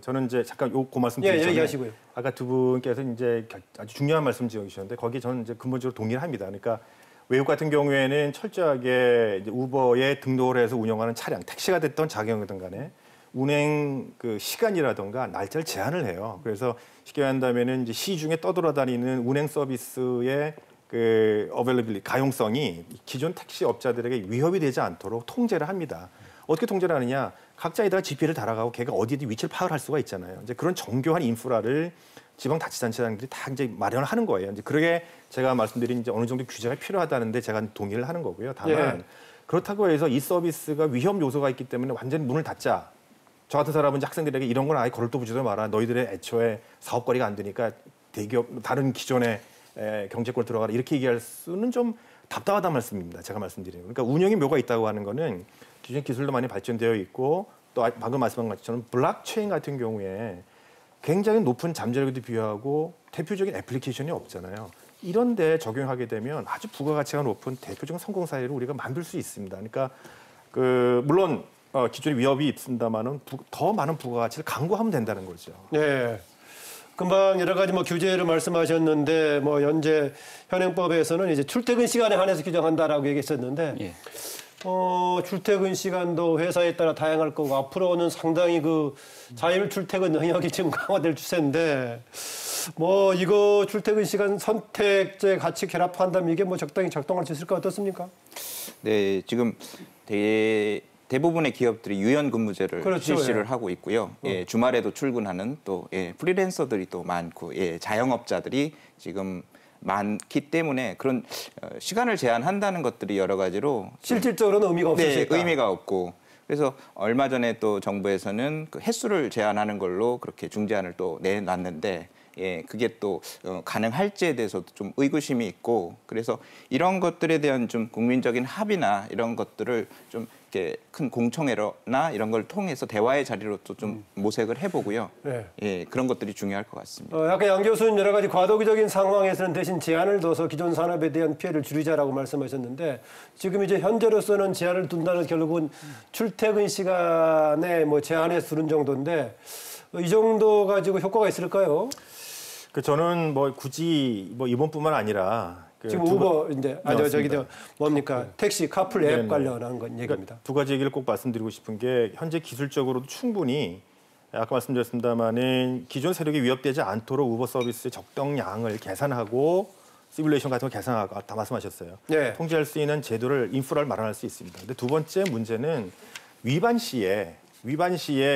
Speaker 3: 저는 이제 잠깐 그 말씀 드리기 전에
Speaker 2: 얘기하시고요.
Speaker 3: 아까 두 분께서 이제 아주 중요한 말씀 지어주셨는데 거기에 저는 이제 근본적으로 동의를 합니다. 그러니까 외국 같은 경우에는 철저하게 이제 우버에 등록을 해서 운영하는 차량, 택시가 됐던 자경이든 간에 운행 시간이라든가 날짜를 제한을 해요. 그래서 쉽게 한다면은 이제 시중에 떠돌아다니는 운행 서비스의 어벨리빌리 가용성이 기존 택시 업자들에게 위협이 되지 않도록 통제를 합니다. 어떻게 통제를 하느냐? 각자에다가 GP를 달아가고 걔가 어디에 위치를 파악을 할 수가 있잖아요. 이제 그런 정교한 인프라를 지방자치단체장들이 다 이제 마련을 하는 거예요. 이제 그러게 제가 말씀드린 이제 어느 정도 규제가 필요하다는데 제가 동의를 하는 거고요. 다만 그렇다고 해서 이 서비스가 위험 요소가 있기 때문에 완전히 문을 닫자. 저 같은 사람은 이제 학생들에게 이런 건 아예 걸을 도 부지도 마라. 너희들의 애초에 사업거리가 안 되니까 대기업 다른 기존의 경제권 들어가라 이렇게 얘기할 수는 좀 답답하다는 말씀입니다. 제가 말씀드리는 거. 그러니까 운영의 묘가 있다고 하는 거는 기존 기술도 많이 발전되어 있고 또 방금 말씀한 것처럼 블록체인 같은 경우에 굉장히 높은 잠재력에도 비하고 대표적인 애플리케이션이 없잖아요. 이런 데 적용하게 되면 아주 부가가치가 높은 대표적인 성공 사례를 우리가 만들 수 있습니다. 그러니까 물론 기존에 위협이 있습니다만은 더 많은 부가가치를 강구하면 된다는 거죠.
Speaker 2: 네. 금방 여러 가지 규제를 말씀하셨는데 현재 현행법에서는 이제 출퇴근 시간에 한해서 규정한다라고 얘기했었는데
Speaker 4: 예.
Speaker 2: 출퇴근 시간도 회사에 따라 다양할 거고 앞으로는 상당히 자율 출퇴근 영역이 지금 강화될 추세인데 이거 출퇴근 시간 선택제 같이 결합한다면 이게 적당히 작동할 수 있을까 어떻습니까?
Speaker 5: 네, 지금 대부분의 기업들이 유연근무제를
Speaker 2: 그렇죠,
Speaker 5: 실시를 하고 있고요. 주말에도 출근하는 또 프리랜서들이 또 많고 자영업자들이 지금 많기 때문에 그런 시간을 제한한다는 것들이 여러 가지로
Speaker 2: 실질적으로는 의미가 없을 수 있다.
Speaker 5: 의미가 없고 그래서 얼마 전에 또 정부에서는 횟수를 제한하는 걸로 그렇게 중재안을 또 내놨는데 그게 또 가능할지에 대해서도 좀 의구심이 있고 그래서 이런 것들에 대한 좀 국민적인 합의나 이런 것들을 좀 이렇게 큰 공청회나 이런 걸 통해서 대화의 자리로 또 좀 모색을 해보고요. 그런 것들이 중요할 것 같습니다.
Speaker 2: 아까 양 교수는 여러 가지 과도기적인 상황에서는 대신 제한을 둬서 기존 산업에 대한 피해를 줄이자라고 말씀하셨는데 지금 이제 현재로서는 제한을 둔다는 결국은 출퇴근 시간에 제한해서 두는 정도인데 이 정도 가지고 효과가 있을까요?
Speaker 3: 저는 굳이 이번뿐만 아니라
Speaker 2: 지금 우버인데 뭡니까 택시 카풀 앱 관련한 건 얘기입니다.
Speaker 3: 그러니까 두 가지 얘기를 꼭 말씀드리고 싶은 게 현재 기술적으로도 충분히 아까 말씀드렸습니다마는 기존 세력이 위협되지 않도록 우버 서비스의 적정량을 계산하고 시뮬레이션 같은 거 계산하고 다 말씀하셨어요. 통제할 수 있는 제도를 인프라를 마련할 수 있습니다. 근데 두 번째 문제는 위반 시에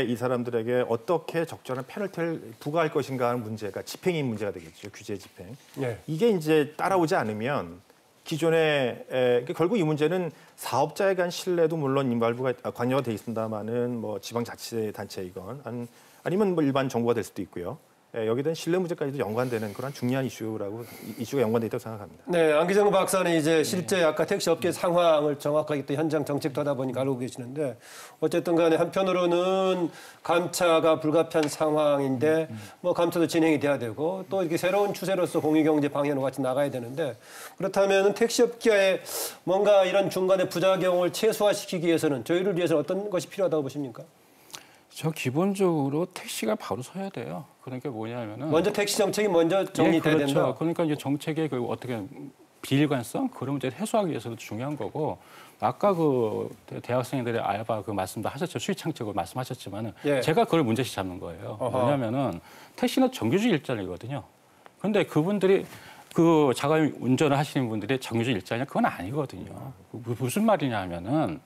Speaker 3: 이 사람들에게 어떻게 적절한 페널티를 부과할 것인가 하는 문제가 집행이 문제가 되겠죠. 규제 집행. 이게 이제 따라오지 않으면 기존에 결국 이 문제는 사업자에 대한 신뢰도 물론 인발부가 관여가 돼 있습니다만은 지방자치단체이건 아니면 일반 정부가 될 수도 있고요. 여기에 대한 신뢰 문제까지도 연관되는 그런 중요한 이슈가 연관돼 있다고 생각합니다.
Speaker 2: 네, 안기정 박사는 이제 실제 아까 택시 업계 상황을 정확하게 또 현장 정책도 하다 보니까 알고 계시는데 어쨌든 간에 한편으로는 감차가 불가피한 상황인데 감차도 진행이 돼야 되고 또 이렇게 새로운 추세로서 공유경제 방향으로 같이 나가야 되는데 그렇다면 택시 업계에 뭔가 이런 중간에 부작용을 최소화시키기 위해서는 저희를 위해서는 어떤 것이 필요하다고 보십니까?
Speaker 4: 저 기본적으로 택시가 바로 서야 돼요. 그러니까 뭐냐면은
Speaker 2: 먼저 택시 정책이 먼저 정리돼야
Speaker 4: 그렇죠.
Speaker 2: 된다.
Speaker 4: 그러니까 이제 정책의 어떻게 비일관성 그런 문제를 해소하기 위해서도 중요한 거고 아까 대학생들의 알바 말씀도 하셨죠. 수익 창출을 말씀하셨지만은 제가 그걸 문제시 잡는 거예요. 뭐냐면은 택시는 정규직 일자리거든요. 그런데 그분들이 자가 운전을 하시는 분들이 정규직 일자리냐 그건 아니거든요. 무슨 말이냐 하면은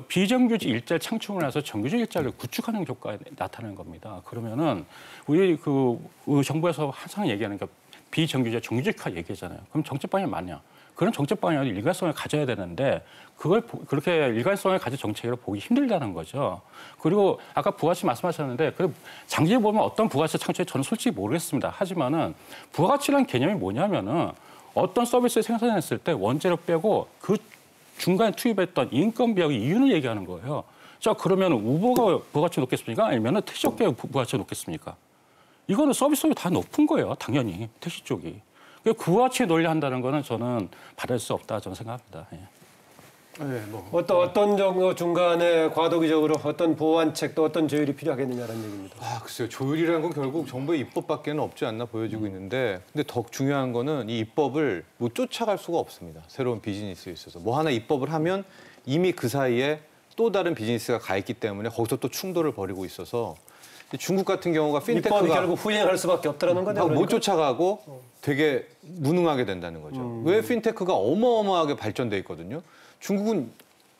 Speaker 4: 비정규직 일자리 창출을 해서 정규직 일자리를 구축하는 효과가 나타나는 겁니다. 그러면은 우리 정부에서 항상 얘기하는 게 비정규직, 정규직화 얘기하잖아요. 그럼 정책 방향이 맞냐? 그런 정책 방향이 일관성을 가져야 되는데 그걸 그렇게 일관성을 가진 정책으로 보기 힘들다는 거죠. 그리고 아까 부가가치 말씀하셨는데 장기에 보면 어떤 부가가치 창출이 저는 솔직히 모르겠습니다. 하지만은 부가가치라는 개념이 뭐냐면은 어떤 서비스를 생산했을 때 원재료 빼고 그 중간에 투입했던 인건비하고 이윤을 얘기하는 거예요. 자, 그러면 우버가 부가치 높겠습니까? 아니면 택시업계가 부가치 높겠습니까? 이거는 서비스비 다 높은 거예요. 당연히 택시 쪽이. 그 부가치 논리한다는 거는 저는 받을 수 없다 저는 생각합니다. 예.
Speaker 2: 네, 뭐 어떤 정도 중간에 과도기적으로 어떤 보완책 또 어떤 조율이 필요하겠느냐는 얘기입니다.
Speaker 6: 글쎄요. 조율이라는 건 결국 정부의 입법밖에는 없지 않나 보여지고 있는데, 근데 더 중요한 거는 이 입법을 못 쫓아갈 수가 없습니다. 새로운 비즈니스에 있어서. 뭐 하나 입법을 하면 이미 그 사이에 또 다른 비즈니스가 가 있기 때문에 거기서 또 충돌을 벌이고 있어서 중국 같은 경우가 핀테크가
Speaker 2: 입법이 결국 후행할 수밖에 없다는 건데
Speaker 6: 못 쫓아가고 되게 무능하게 된다는 거죠. 왜 핀테크가 어마어마하게 발전돼 있거든요. 중국은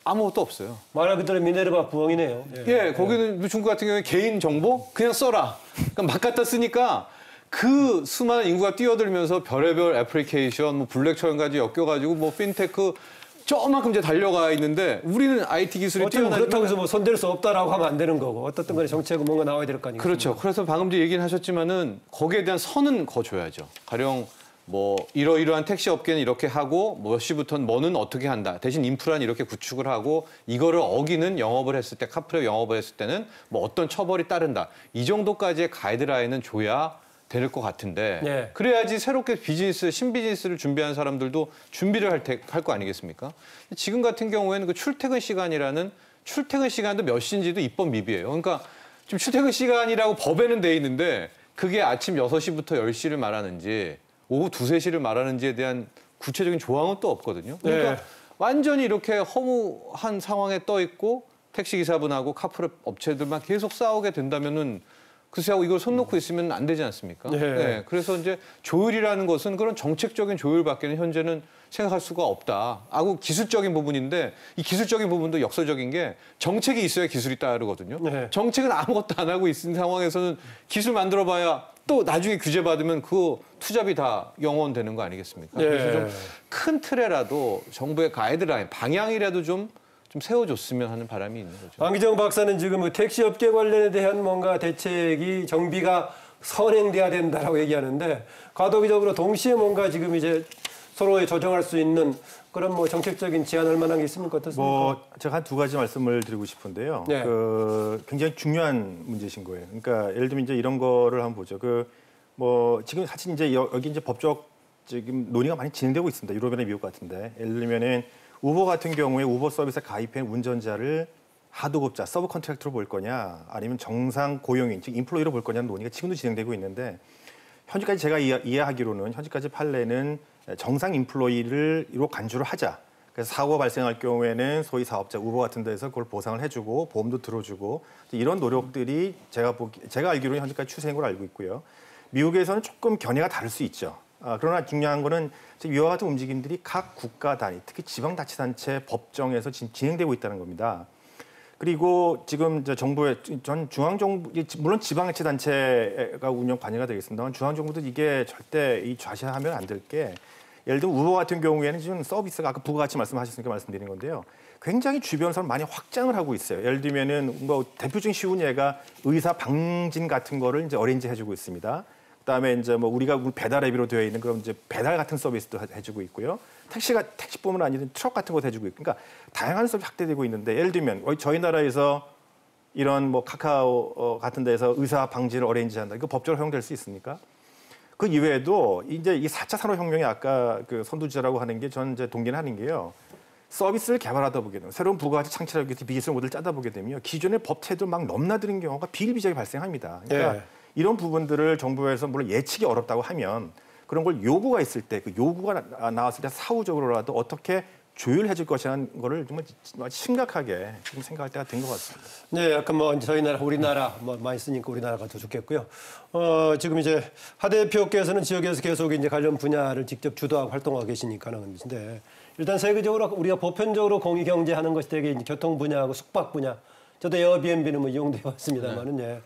Speaker 6: 아무것도 없어요.
Speaker 2: 말 그대로 미네르바 부엉이네요.
Speaker 6: 예, 거기는 중국 같은 경우에 개인 정보 그냥 써라. 그러니까 막 갖다 쓰니까 그 수많은 인구가 뛰어들면서 별의별 애플리케이션, 뭐 블랙처럼까지 엮여가지고 뭐 핀테크 저만큼 이제 달려가 있는데 우리는 IT 기술이
Speaker 2: 어쩌면 그렇다고 해서 뭐 손댈 수 없다라고 하면 안 되는 거고 어떻든 간에 정책은 뭔가 나와야 될 거 아니겠습니까?
Speaker 6: 그렇죠. 그래서 방금 전에 얘기는 하셨지만은 거기에 대한 선은 거줘야죠. 가령 뭐 이러이러한 택시 업계는 이렇게 하고 몇 시부터는 뭐는 어떻게 한다. 대신 인프라는 이렇게 구축을 하고 이거를 어기는 영업을 했을 때 카풀에 영업을 했을 때는 뭐 어떤 처벌이 따른다. 이 정도까지의 가이드라인은 줘야 될 것 같은데
Speaker 2: 네.
Speaker 6: 그래야지 새롭게 비즈니스, 신비즈니스를 준비한 사람들도 준비를 할 거 아니겠습니까? 지금 같은 경우에는 그 출퇴근 시간도 몇 시인지도 입법 미비예요. 그러니까 지금 출퇴근 시간이라고 법에는 돼 있는데 그게 아침 6시부터 10시를 말하는지 오후 2, 3시를 말하는지에 대한 구체적인 조항은 또 없거든요. 그러니까
Speaker 2: 네.
Speaker 6: 완전히 이렇게 허무한 상황에 떠 있고 택시기사분하고 카풀 업체들만 계속 싸우게 된다면은 글쎄요, 이걸 손 놓고 있으면 안 되지 않습니까?
Speaker 2: 네.
Speaker 6: 그래서 이제 조율이라는 것은 그런 정책적인 조율밖에는 현재는 생각할 수가 없다. 하고 기술적인 부분인데 이 기술적인 부분도 역설적인 게 정책이 있어야 기술이 따르거든요.
Speaker 2: 네.
Speaker 6: 정책은 아무것도 안 하고 있는 상황에서는 기술 만들어봐야 또 나중에 규제받으면 그 투잡이 다 영원되는 거 아니겠습니까?
Speaker 2: 네.
Speaker 6: 그래서 좀 큰 틀에라도 정부의 가이드라인, 방향이라도 좀 세워줬으면 하는 바람이 있는 거죠.
Speaker 2: 안기정 박사는 지금 택시업계 관련에 대한 뭔가 대책이 정비가 선행돼야 된다라고 얘기하는데 과도기적으로 동시에 뭔가 지금 이제 서로에 조정할 수 있는 그런 뭐 정책적인 제안할 만한 게 있습니까? 어떻습니까?
Speaker 3: 뭐 제가 한 두 가지 말씀을 드리고 싶은데요.
Speaker 2: 네.
Speaker 3: 굉장히 중요한 문제신 거예요. 그러니까 예를 들면 이제 이런 거를 한번 보죠. 뭐 지금 사실 이제 여기 이제 법적 지금 논의가 많이 진행되고 있습니다. 유럽이나 미국 같은데 예를 들면은 우버 같은 경우에 우버 서비스에 가입한 운전자를 하도급자, 서브 컨트랙터로 볼 거냐 아니면 정상 고용인, 즉 인플로이로 볼 거냐는 논의가 지금도 진행되고 있는데 현재까지 제가 이해하기로는 현재까지 판례는 정상 인플로이로 간주를 하자. 그래서 사고가 발생할 경우에는 소위 사업자 우버 같은 데서 그걸 보상을 해주고 보험도 들어주고 이런 노력들이 제가 알기로는 현재까지 추세인 걸로 알고 있고요. 미국에서는 조금 견해가 다를 수 있죠. 그러나 중요한 거는 이와 같은 움직임들이 각 국가 단위, 특히 지방자치단체 법정에서 지금 진행되고 있다는 겁니다. 그리고 지금 정부의 전 중앙정부, 물론 지방자치단체가 운영 관여가 되겠습니다만 중앙정부도 이게 절대 좌시하면 안 될 게 예를 들면 우버 같은 경우에는 지금 서비스가 아까 부가가치 말씀하셨으니까 말씀드린 건데요. 굉장히 주변에서 많이 확장을 하고 있어요. 예를 들면은 뭐 대표적인 쉬운 예가 의사 방진 같은 거를 이제 어레인지 해주고 있습니다. 그다음에 이제 뭐 우리가 배달 앱으로 되어 있는 그런 이제 배달 같은 서비스도 해주고 있고요. 택시뿐만 아니라 트럭 같은 것도 해주고 있고, 그러니까 다양한 서비스 확대되고 있는데 예를 들면 저희 나라에서 이런 뭐 카카오 같은 데서 의사 방지를 어레인지한다. 이거 법적으로 허용될 수 있습니까? 그 이외에도 이제 이 4차 산업혁명이 아까 그 선두주자라고 하는 게 전 이제 동기는 하는 게요. 서비스를 개발하다 보게 되면 새로운 부가가치 창출하기 위해서 비즈니스 모델을 짜다 보게 되면 기존의 법체도 막 넘나드는 경우가 비일비재하게 발생합니다. 그러니까
Speaker 2: 네.
Speaker 3: 이런 부분들을 정부에서 물론 예측이 어렵다고 하면 그런 걸 요구가 있을 때 그 요구가 나왔을 때 사후적으로라도 어떻게 조율해 줄 것이라는 거를 정말 심각하게 지금 생각할 때가 된 것 같습니다.
Speaker 2: 네, 약간 뭐 저희 나라, 우리나라 뭐 많이 쓰니까 우리나라가 더 좋겠고요. 지금 이제 하 대표께서는 지역에서 계속 이제 관련 분야를 직접 주도하고 활동하고 계시니까는 근데 일단 세계적으로 우리가 보편적으로 공유 경제하는 것이 되게 이제 교통 분야하고 숙박 분야. 저도 에어비앤비는 뭐 이용돼 왔습니다만은
Speaker 6: 네.
Speaker 2: 예.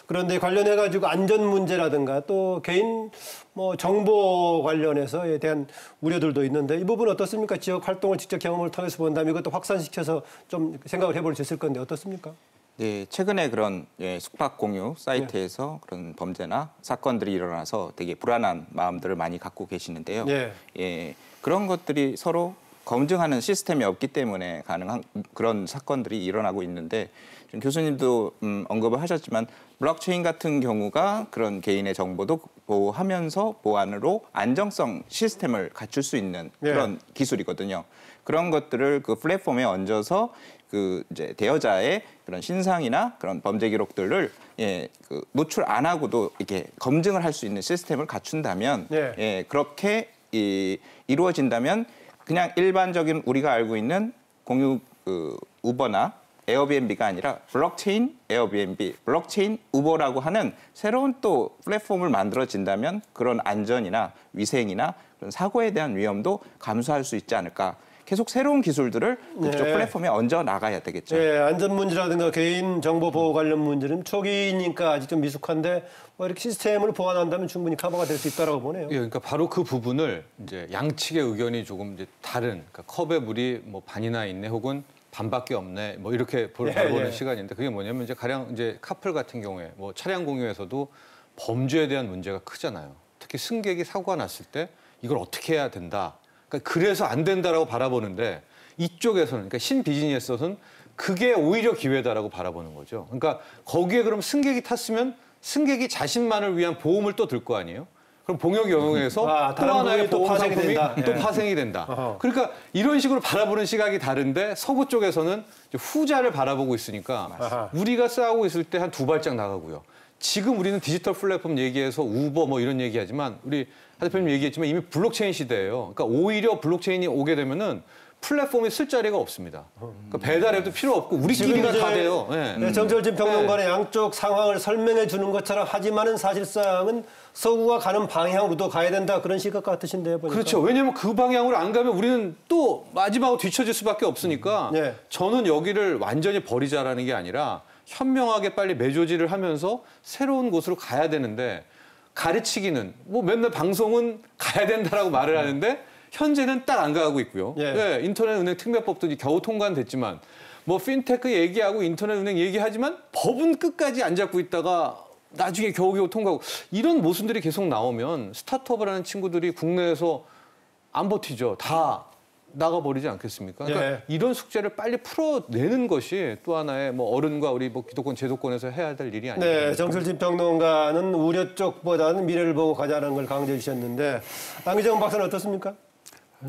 Speaker 2: 그런데 관련해 가지고 안전 문제라든가 또 개인 뭐 정보 관련해서에 대한 우려들도 있는데 이 부분 어떻습니까? 지역 활동을 직접 경험을 통해서 본다면 이것도 확산시켜서 좀 생각을 해볼 수 있을 건데 어떻습니까?
Speaker 5: 네, 최근에 그런 숙박 공유 사이트에서 그런 범죄나 사건들이 일어나서 되게 불안한 마음들을 많이 갖고 계시는데요. 그런 것들이 서로 검증하는 시스템이 없기 때문에 가능한 그런 사건들이 일어나고 있는데 지금 교수님도 언급을 하셨지만 블록체인 같은 경우가 그런 개인의 정보도 보호하면서 보안으로 안정성 시스템을 갖출 수 있는 그런 기술이거든요. 그런 것들을 그 플랫폼에 얹어서 그 이제 대여자의 그런 신상이나 그런 범죄 기록들을 그 노출 안 하고도 이렇게 검증을 할 수 있는 시스템을 갖춘다면 그렇게 이루어진다면 그냥 일반적인 우리가 알고 있는 공유 그 우버나 에어비앤비가 아니라 블록체인 에어비앤비, 블록체인 우버라고 하는 새로운 또 플랫폼을 만들어진다면 그런 안전이나 위생이나 그런 사고에 대한 위험도 감수할 수 있지 않을까. 계속 새로운 기술들을 그쪽 플랫폼에 얹어 나가야 되겠죠.
Speaker 2: 안전 문제라든가 개인 정보 보호 관련 문제는 초기니까 아직 좀 미숙한데 뭐 이렇게 시스템을 보완한다면 충분히 커버가 될 수 있다라고 보네요.
Speaker 6: 그러니까 바로 그 부분을 이제 양측의 의견이 조금 이제 다른, 그러니까 컵에 물이 뭐 반이나 있네, 혹은 반밖에 없네, 뭐 이렇게 보는 시간인데 그게 뭐냐면 이제 가령 이제 카풀 같은 경우에 뭐 차량 공유에서도 범죄에 대한 문제가 크잖아요. 특히 승객이 사고가 났을 때 이걸 어떻게 해야 된다. 그래서 안 된다라고 바라보는데 이쪽에서는, 그러니까 신비즈니스에서는 그게 오히려 기회다라고 바라보는 거죠. 그러니까 거기에 그럼 승객이 탔으면 승객이 자신만을 위한 보험을 또 들 거 아니에요? 그럼 봉역 영역에서 또 하나의 보험 상품이 또 파생이 된다. 그러니까 이런 식으로 바라보는 시각이 다른데 서구 쪽에서는 이제 후자를 바라보고 있으니까 우리가 싸우고 있을 때 한 두 발짝 나가고요. 지금 우리는 디지털 플랫폼 얘기해서 우버 뭐 이런 얘기하지만 우리 하 대표님 얘기했지만 이미 블록체인 시대예요. 그러니까 오히려 블록체인이 오게 되면은 플랫폼에 쓸 자리가 없습니다. 그러니까 배달앱도 필요 없고 우리끼리가 다 돼요.
Speaker 2: 정철진 평론가의 양쪽 상황을 설명해 주는 것처럼 하지만은 사실상은 서구가 가는 방향으로도 가야 된다 그런 시각 같으신데요. 보니까.
Speaker 6: 그렇죠. 왜냐하면 그 방향으로 안 가면 우리는 또 마지막으로 뒤처질 수밖에 없으니까 저는 여기를 완전히 버리자라는 게 아니라 현명하게 빨리 매조지를 하면서 새로운 곳으로 가야 되는데 가르치기는 뭐 맨날 방송은 가야 된다라고 말을 하는데 현재는 딱 안 가고 있고요. 인터넷 은행 특례법도 겨우 통과됐지만 뭐 핀테크 얘기하고 인터넷 은행 얘기하지만 법은 끝까지 안 잡고 있다가 나중에 겨우겨우 통과하고 이런 모순들이 계속 나오면 스타트업을 하는 친구들이 국내에서 안 버티죠. 다 나가버리지 않겠습니까? 그러니까 이런 숙제를 빨리 풀어내는 것이 또 하나의 뭐 어른과 우리 뭐 기독권, 제도권에서 해야 될 일이 아니에요.
Speaker 2: 정철진 평론가는 우려 쪽보다는 미래를 보고 가자는 걸 강조해 주셨는데 안기정 박사는 어떻습니까?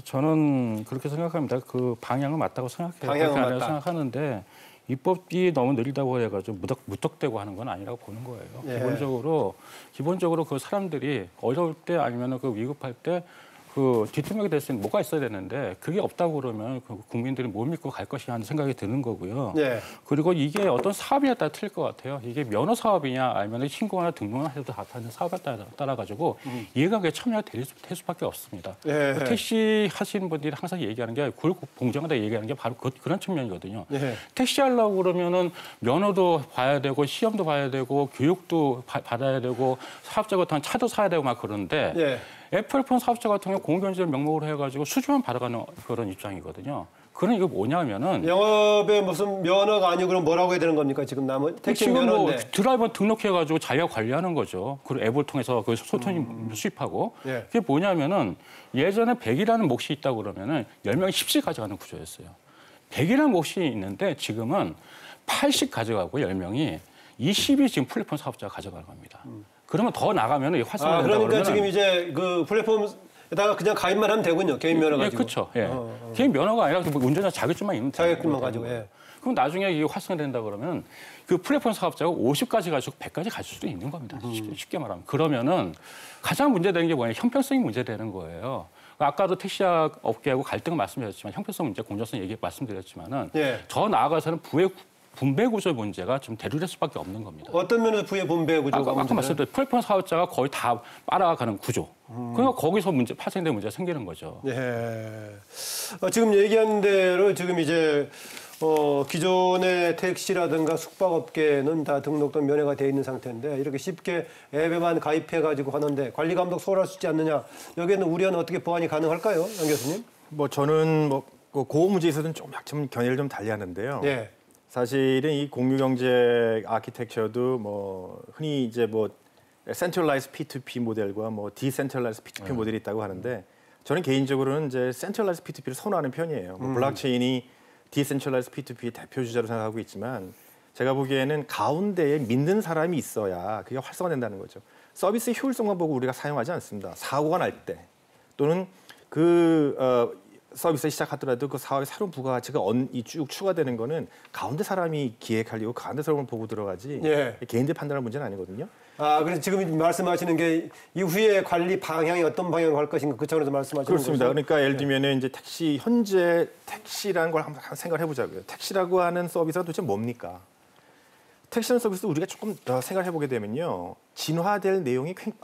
Speaker 4: 저는 그렇게 생각합니다. 그 방향은 맞다고 생각해요.
Speaker 2: 방향은
Speaker 4: 그렇게
Speaker 2: 맞다.
Speaker 4: 생각하는데 입법이 너무 느리다고 해가지고 무턱대고 하는 건 아니라고 보는 거예요. 기본적으로 그 사람들이 어려울 때 아니면 그 위급할 때 그 뒤통수가 될 수 있는 뭐가 있어야 되는데 그게 없다고 그러면 그 국민들이 못 믿고 갈 것이냐 하는 생각이 드는 거고요. 그리고 이게 어떤 사업에 따라 틀릴 것 같아요. 이게 면허 사업이냐 아니면 신고나 등록을 해도 다 하는 사업에 따라 가지고 이해관계 참여가 될 수밖에 없습니다. 택시 하시는 분들이 항상 얘기하는 게 공정하다 얘기하는 게 바로 그런 측면이거든요. 택시 하려고 그러면은 면허도 봐야 되고 시험도 봐야 되고 교육도 받아야 되고 사업자 같은 차도 사야 되고 막 그러는데 애플폰 사업자 같은 경우 공공경제를 명목으로 해가지고 수주만 받아가는 그런 입장이거든요. 그런 이거 뭐냐면은
Speaker 2: 영업에 무슨 면허가 아니고 그럼 뭐라고 해야 되는 겁니까? 지금 남은 택시
Speaker 4: 지금
Speaker 2: 면허인데.
Speaker 4: 뭐 드라이버 등록해가지고 자기가 관리하는 거죠. 그리고 앱을 통해서 그 소통이 수입하고 그게 뭐냐면은 예전에 100이라는 몫이 있다고 그러면은 10명이 10씩 가져가는 구조였어요. 100이라는 몫이 있는데 지금은 80 가져가고 10명이 20이 지금 플랫폼 사업자가 가져가는 겁니다. 그러면 더 나가면 활성화된다
Speaker 2: 그러니까
Speaker 4: 그러면
Speaker 2: 지금 이제 그 플랫폼에다가 그냥 가입만 하면 되군요. 개인 면허 가지고.
Speaker 4: 그렇죠. 개인 면허가 아니라 운전자 자격증만 있는
Speaker 2: 자격증만 가지고.
Speaker 4: 그럼 나중에 이게 활성화된다 그러면 그 플랫폼 사업자가 50까지 가지고 100까지 가질 수도 있는 겁니다. 쉽게 말하면. 그러면은 가장 문제되는 게 뭐냐면 형평성이 문제되는 거예요. 아까도 택시 업계하고 갈등을 말씀드렸지만 형평성 문제, 공정성 얘기 말씀드렸지만은 더 나아가서는 분배 구조 문제가 좀 대두될 수밖에 없는 겁니다.
Speaker 2: 어떤 면에서 부의 분배 구조가
Speaker 4: 아까 말씀드린 플랫폼 사업자가 거의 다 빨아가는 구조. 그러니까 거기서 파생된 문제가 생기는 거죠.
Speaker 2: 지금 얘기한 대로 지금 이제 기존의 택시라든가 숙박업계는 다 등록도 면허가 돼 있는 상태인데 이렇게 쉽게 앱에만 가입해가지고 하는데 관리 감독 소홀할 수 있지 않느냐. 여기에는 우려는 어떻게 보완이 가능할까요, 양 교수님?
Speaker 3: 뭐 저는 뭐 고호 문제에 있어서는 좀 견해를 좀 달리하는데요. 사실은 이 공유경제 아키텍처도 뭐 흔히 이제 뭐 센트럴라이즈 P2P 모델과 뭐 디센트럴라이즈 P2P 모델이 있다고 하는데 저는 개인적으로는 이제 센트럴라이즈 P2P를 선호하는 편이에요. 뭐 블록체인이 디센트럴라이즈 P2P 대표 주자로 생각하고 있지만 제가 보기에는 가운데에 믿는 사람이 있어야 그게 활성화된다는 거죠. 서비스의 효율성만 보고 우리가 사용하지 않습니다. 사고가 날 때 또는 서비스 시작하더라도 그 사업에 새로운 부가가치가 쭉 추가되는 거는 가운데 사람이 기획하려고 가운데 사람을 보고 들어가지
Speaker 2: 예.
Speaker 3: 개인들 판단할 문제는 아니거든요.
Speaker 2: 그래서 지금 말씀하시는 게 이후에 관리 방향이 어떤 방향으로 갈 것인가 그 차원에서 말씀하시는
Speaker 3: 그렇습니다.
Speaker 2: 거죠?
Speaker 3: 그러니까 예를 들면은 이제 현재 택시라는 걸 한번 생각을 해보자고요. 택시라고 하는 서비스가 도대체 뭡니까? 택시라는 서비스 우리가 조금 더 생각을 해보게 되면요, 진화될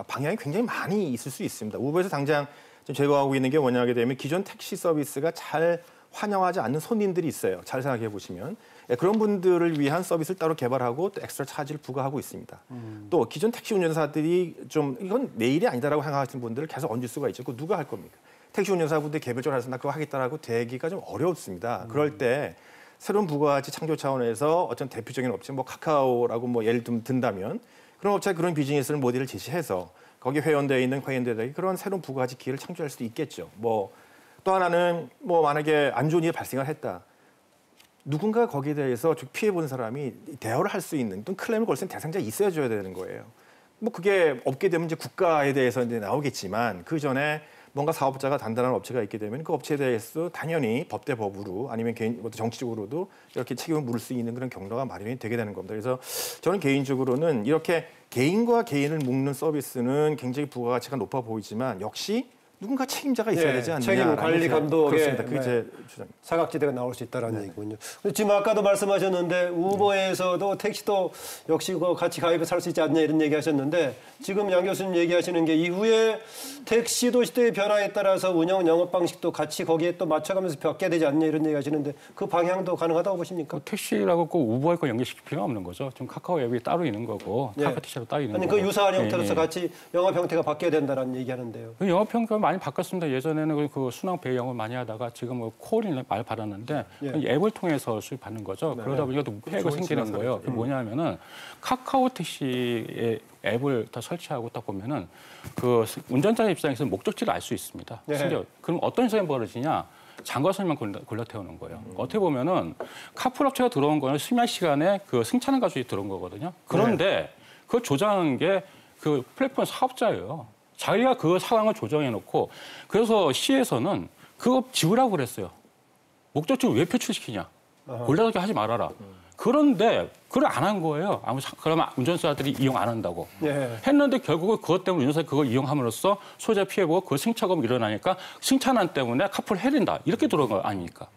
Speaker 3: 방향이 굉장히 많이 있을 수 있습니다. 우버에서 당장 지금 제거하고 있는 게 뭐냐 하게 되면 기존 택시 서비스가 잘 환영하지 않는 손님들이 있어요. 잘 생각해 보시면 그런 분들을 위한 서비스를 따로 개발하고 또 엑스트라 차지를 부과하고 있습니다. 또 기존 택시 운전사들이 좀 이건 내 일이 아니다라고 생각하시는 분들을 계속 얹을 수가 있죠. 그거 누가 할 겁니까? 택시 운전사분들이 개별적으로 해서 나 그거 하겠다라고 대기가 좀 어렵습니다. 그럴 때 새로운 부가가치 창조 차원에서 어떤 대표적인 업체, 뭐 카카오라고 뭐 예를 든다면 그런 업체가 그런 비즈니스 모델을 제시해서 거기 회원되어 있는 회원들에게 그런 새로운 부가가치 기회를 창조할 수도 있겠죠. 뭐 또 하나는 뭐 만약에 안 좋은 일이 발생을 했다. 누군가 거기에 대해서 피해 본 사람이 대여를 할 수 있는 또는 클레임을 걸 수 있는 대상자가 있어줘야 되는 거예요. 뭐 그게 없게 되면 이제 국가에 대해서 이제 나오겠지만 그 전에 뭔가 사업자가 단단한 업체가 있게 되면 그 업체에 대해서 당연히 법대법으로 아니면 정치적으로도 이렇게 책임을 물을 수 있는 그런 경로가 마련이 되게 되는 겁니다. 그래서 저는 개인적으로는 이렇게 개인과 개인을 묶는 서비스는 굉장히 부가가치가 높아 보이지만 역시 누군가 책임자가 있어야 되지 않느냐.
Speaker 2: 책임 관리 감독에
Speaker 3: 그렇습니다. 그게 제 주장입니다.
Speaker 2: 사각지대가 나올 수 있다는 얘기군요. 지금 아까도 말씀하셨는데 우버에서도 택시도 역시 그 같이 가입해서 살 수 있지 않냐 이런 얘기하셨는데 지금 양 교수님 얘기하시는 게 이후에 택시도 시대의 변화에 따라서 운영 영업 방식도 같이 거기에 또 맞춰가면서 바뀌어야 되지 않냐 이런 얘기하시는데 그 방향도 가능하다고 보십니까?
Speaker 4: 택시라고 꼭 우버에 거 연결시킬 필요가 없는 거죠. 지금 카카오 앱이 따로 있는 거고
Speaker 2: 예.
Speaker 4: 카카오택시로 따로 있는
Speaker 2: 아니
Speaker 4: 거고.
Speaker 2: 그 유사한 형태로서 같이 영업 형태가 바뀌어야 된다는 얘기하는데요.
Speaker 4: 그 영업 형태가 많이 바뀌었습니다. 예전에는 그 순항 배 영업 많이 하다가 지금 뭐 콜을 많이 받았는데 앱을 통해서 수입받는 거죠. 그러다 보니까 또 폐해가 생기는 거예요. 그게 뭐냐면은 카카오 택시의 앱을 다 설치하고 딱 보면은 그 운전자 입장에서 목적지를 알 수 있습니다. 심지어 그럼 어떤 현상이 벌어지냐? 장과선만 골라 태우는 거예요. 어떻게 보면은 카풀 업체가 들어온 거는 심야 시간에 그 승차는 가족이 들어온 거거든요. 그런데 그걸 조장한 게 그 플랫폼 사업자예요. 자기가 그 상황을 조정해놓고 그래서 시에서는 그거 지우라고 그랬어요. 목적지를 왜 표출시키냐. 골라서 하지 말아라. 그런데 그걸 안 한 거예요. 그러면 운전사들이 이용 안 한다고. 했는데 결국은 그것 때문에 운전사가 그걸 이용함으로써 소재 피해보고 그 승차감이 일어나니까 승차난 때문에 카풀 해린다. 이렇게 들어온 거 아닙니까?